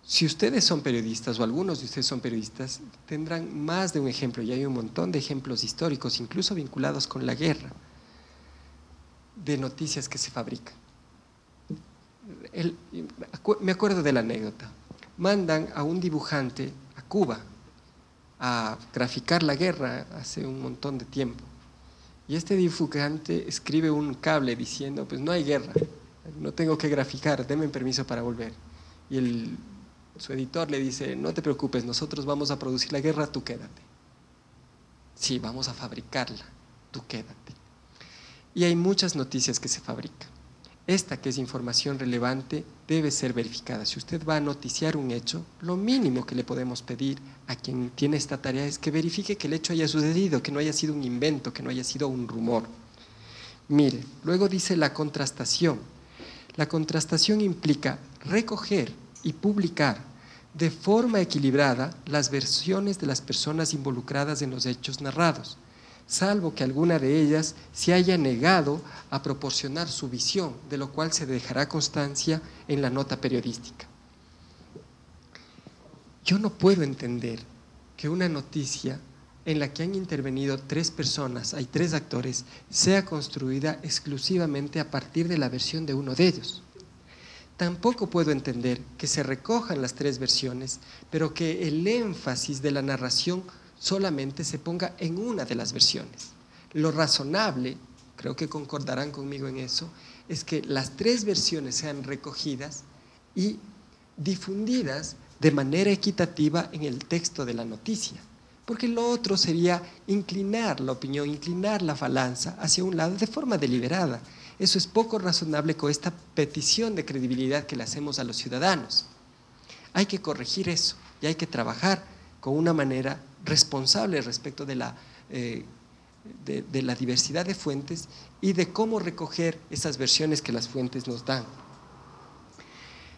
Si ustedes son periodistas, o algunos de ustedes son periodistas, tendrán más de un ejemplo, y hay un montón de ejemplos históricos, incluso vinculados con la guerra, de noticias que se fabrican. Me acuerdo de la anécdota. Mandan a un dibujante a Cuba a graficar la guerra hace un montón de tiempo. Y este dibujante escribe un cable diciendo, pues no hay guerra, no tengo que graficar, denme permiso para volver. Y su editor le dice, no te preocupes, nosotros vamos a producir la guerra, tú quédate. Sí, vamos a fabricarla, tú quédate. Y hay muchas noticias que se fabrican. Esta, que es información relevante, debe ser verificada. Si usted va a noticiar un hecho, lo mínimo que le podemos pedir a quien tiene esta tarea es que verifique que el hecho haya sucedido, que no haya sido un invento, que no haya sido un rumor. Mire, luego dice la contrastación. La contrastación implica recoger y publicar de forma equilibrada las versiones de las personas involucradas en los hechos narrados, salvo que alguna de ellas se haya negado a proporcionar su visión, de lo cual se dejará constancia en la nota periodística. Yo no puedo entender que una noticia en la que han intervenido 3 personas, hay 3 actores, sea construida exclusivamente a partir de la versión de uno de ellos. Tampoco puedo entender que se recojan las 3 versiones, pero que el énfasis de la narración solamente se ponga en una de las versiones. Lo razonable, creo que concordarán conmigo en eso, es que las 3 versiones sean recogidas y difundidas de manera equitativa en el texto de la noticia, porque lo otro sería inclinar la opinión, inclinar la balanza hacia un lado de forma deliberada. Eso es poco razonable con esta petición de credibilidad que le hacemos a los ciudadanos. Hay que corregir eso y hay que trabajar con una manera responsable respecto de la diversidad de fuentes y de cómo recoger esas versiones que las fuentes nos dan.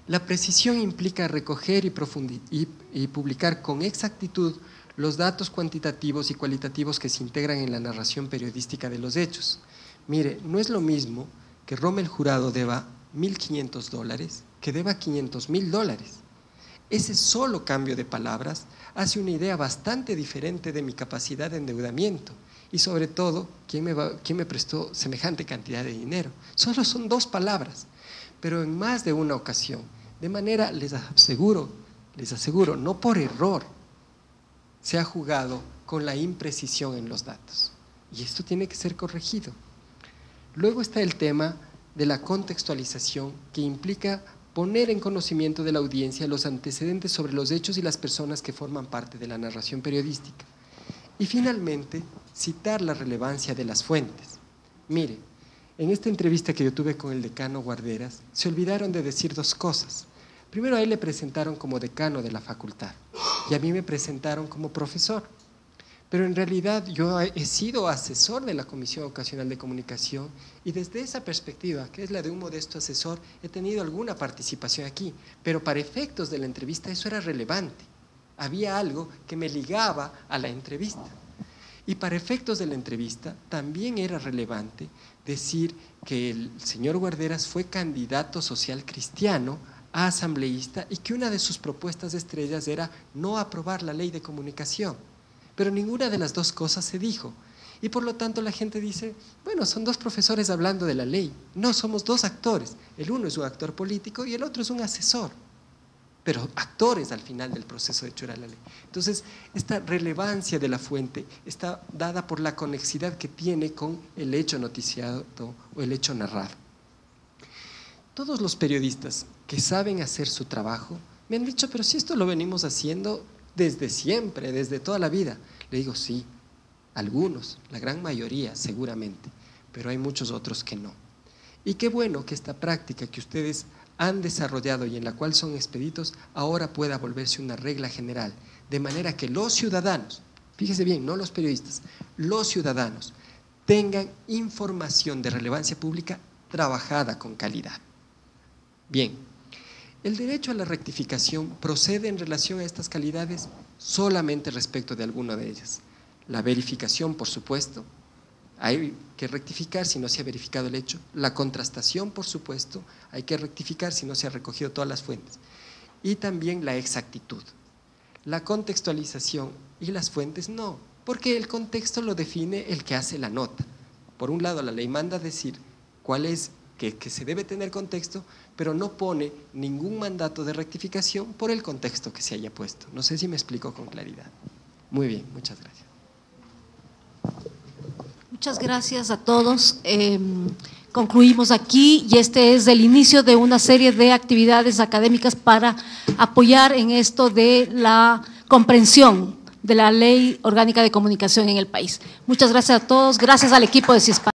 La precisión implica recoger y publicar con exactitud los datos cuantitativos y cualitativos que se integran en la narración periodística de los hechos. Mire, no es lo mismo que Rommel Jurado deba $1.500 que deba $500.000. Ese solo cambio de palabras hace una idea bastante diferente de mi capacidad de endeudamiento y sobre todo, ¿quién me prestó semejante cantidad de dinero? Solo son 2 palabras, pero en más de una ocasión, de manera, les aseguro, no por error, se ha jugado con la imprecisión en los datos y esto tiene que ser corregido. Luego está el tema de la contextualización, que implica poner en conocimiento de la audiencia los antecedentes sobre los hechos y las personas que forman parte de la narración periodística. Y finalmente, citar la relevancia de las fuentes. Mire, en esta entrevista que yo tuve con el decano Guarderas, se olvidaron de decir 2 cosas. Primero, a él le presentaron como decano de la facultad y a mí me presentaron como profesor. Pero en realidad yo he sido asesor de la Comisión Ocasional de Comunicación y desde esa perspectiva, que es la de un modesto asesor, he tenido alguna participación aquí, pero para efectos de la entrevista eso era relevante. Había algo que me ligaba a la entrevista. Y para efectos de la entrevista también era relevante decir que el señor Guarderas fue candidato social cristiano a asambleísta y que una de sus propuestas estrellas era no aprobar la ley de comunicación. Pero ninguna de las 2 cosas se dijo. Y por lo tanto la gente dice, bueno, son 2 profesores hablando de la ley. No, somos 2 actores. El uno es un actor político y el otro es un asesor. Pero actores al final del proceso de hecho era la ley. Entonces, esta relevancia de la fuente está dada por la conexidad que tiene con el hecho noticiado o el hecho narrado. Todos los periodistas que saben hacer su trabajo me han dicho, pero si esto lo venimos haciendo desde siempre, desde toda la vida. Le digo, sí, algunos, la gran mayoría seguramente, pero hay muchos otros que no. Y qué bueno que esta práctica que ustedes han desarrollado y en la cual son expeditos, ahora pueda volverse una regla general, de manera que los ciudadanos, fíjese bien, no los periodistas, los ciudadanos tengan información de relevancia pública trabajada con calidad. Bien, El derecho a la rectificación procede en relación a estas calidades solamente respecto de alguna de ellas. La verificación, por supuesto, hay que rectificar si no se ha verificado el hecho. La contrastación, por supuesto, hay que rectificar si no se han recogido todas las fuentes. Y también la exactitud. La contextualización y las fuentes no, porque el contexto lo define el que hace la nota. Por un lado, la ley manda decir cuál es, que se debe tener contexto, pero no pone ningún mandato de rectificación por el contexto que se haya puesto. No sé si me explico con claridad. Muy bien, muchas gracias. Muchas gracias a todos. Concluimos aquí y este es el inicio de una serie de actividades académicas para apoyar en esto de la comprensión de la Ley Orgánica de Comunicación en el país. Muchas gracias a todos, gracias al equipo de CIESPAL.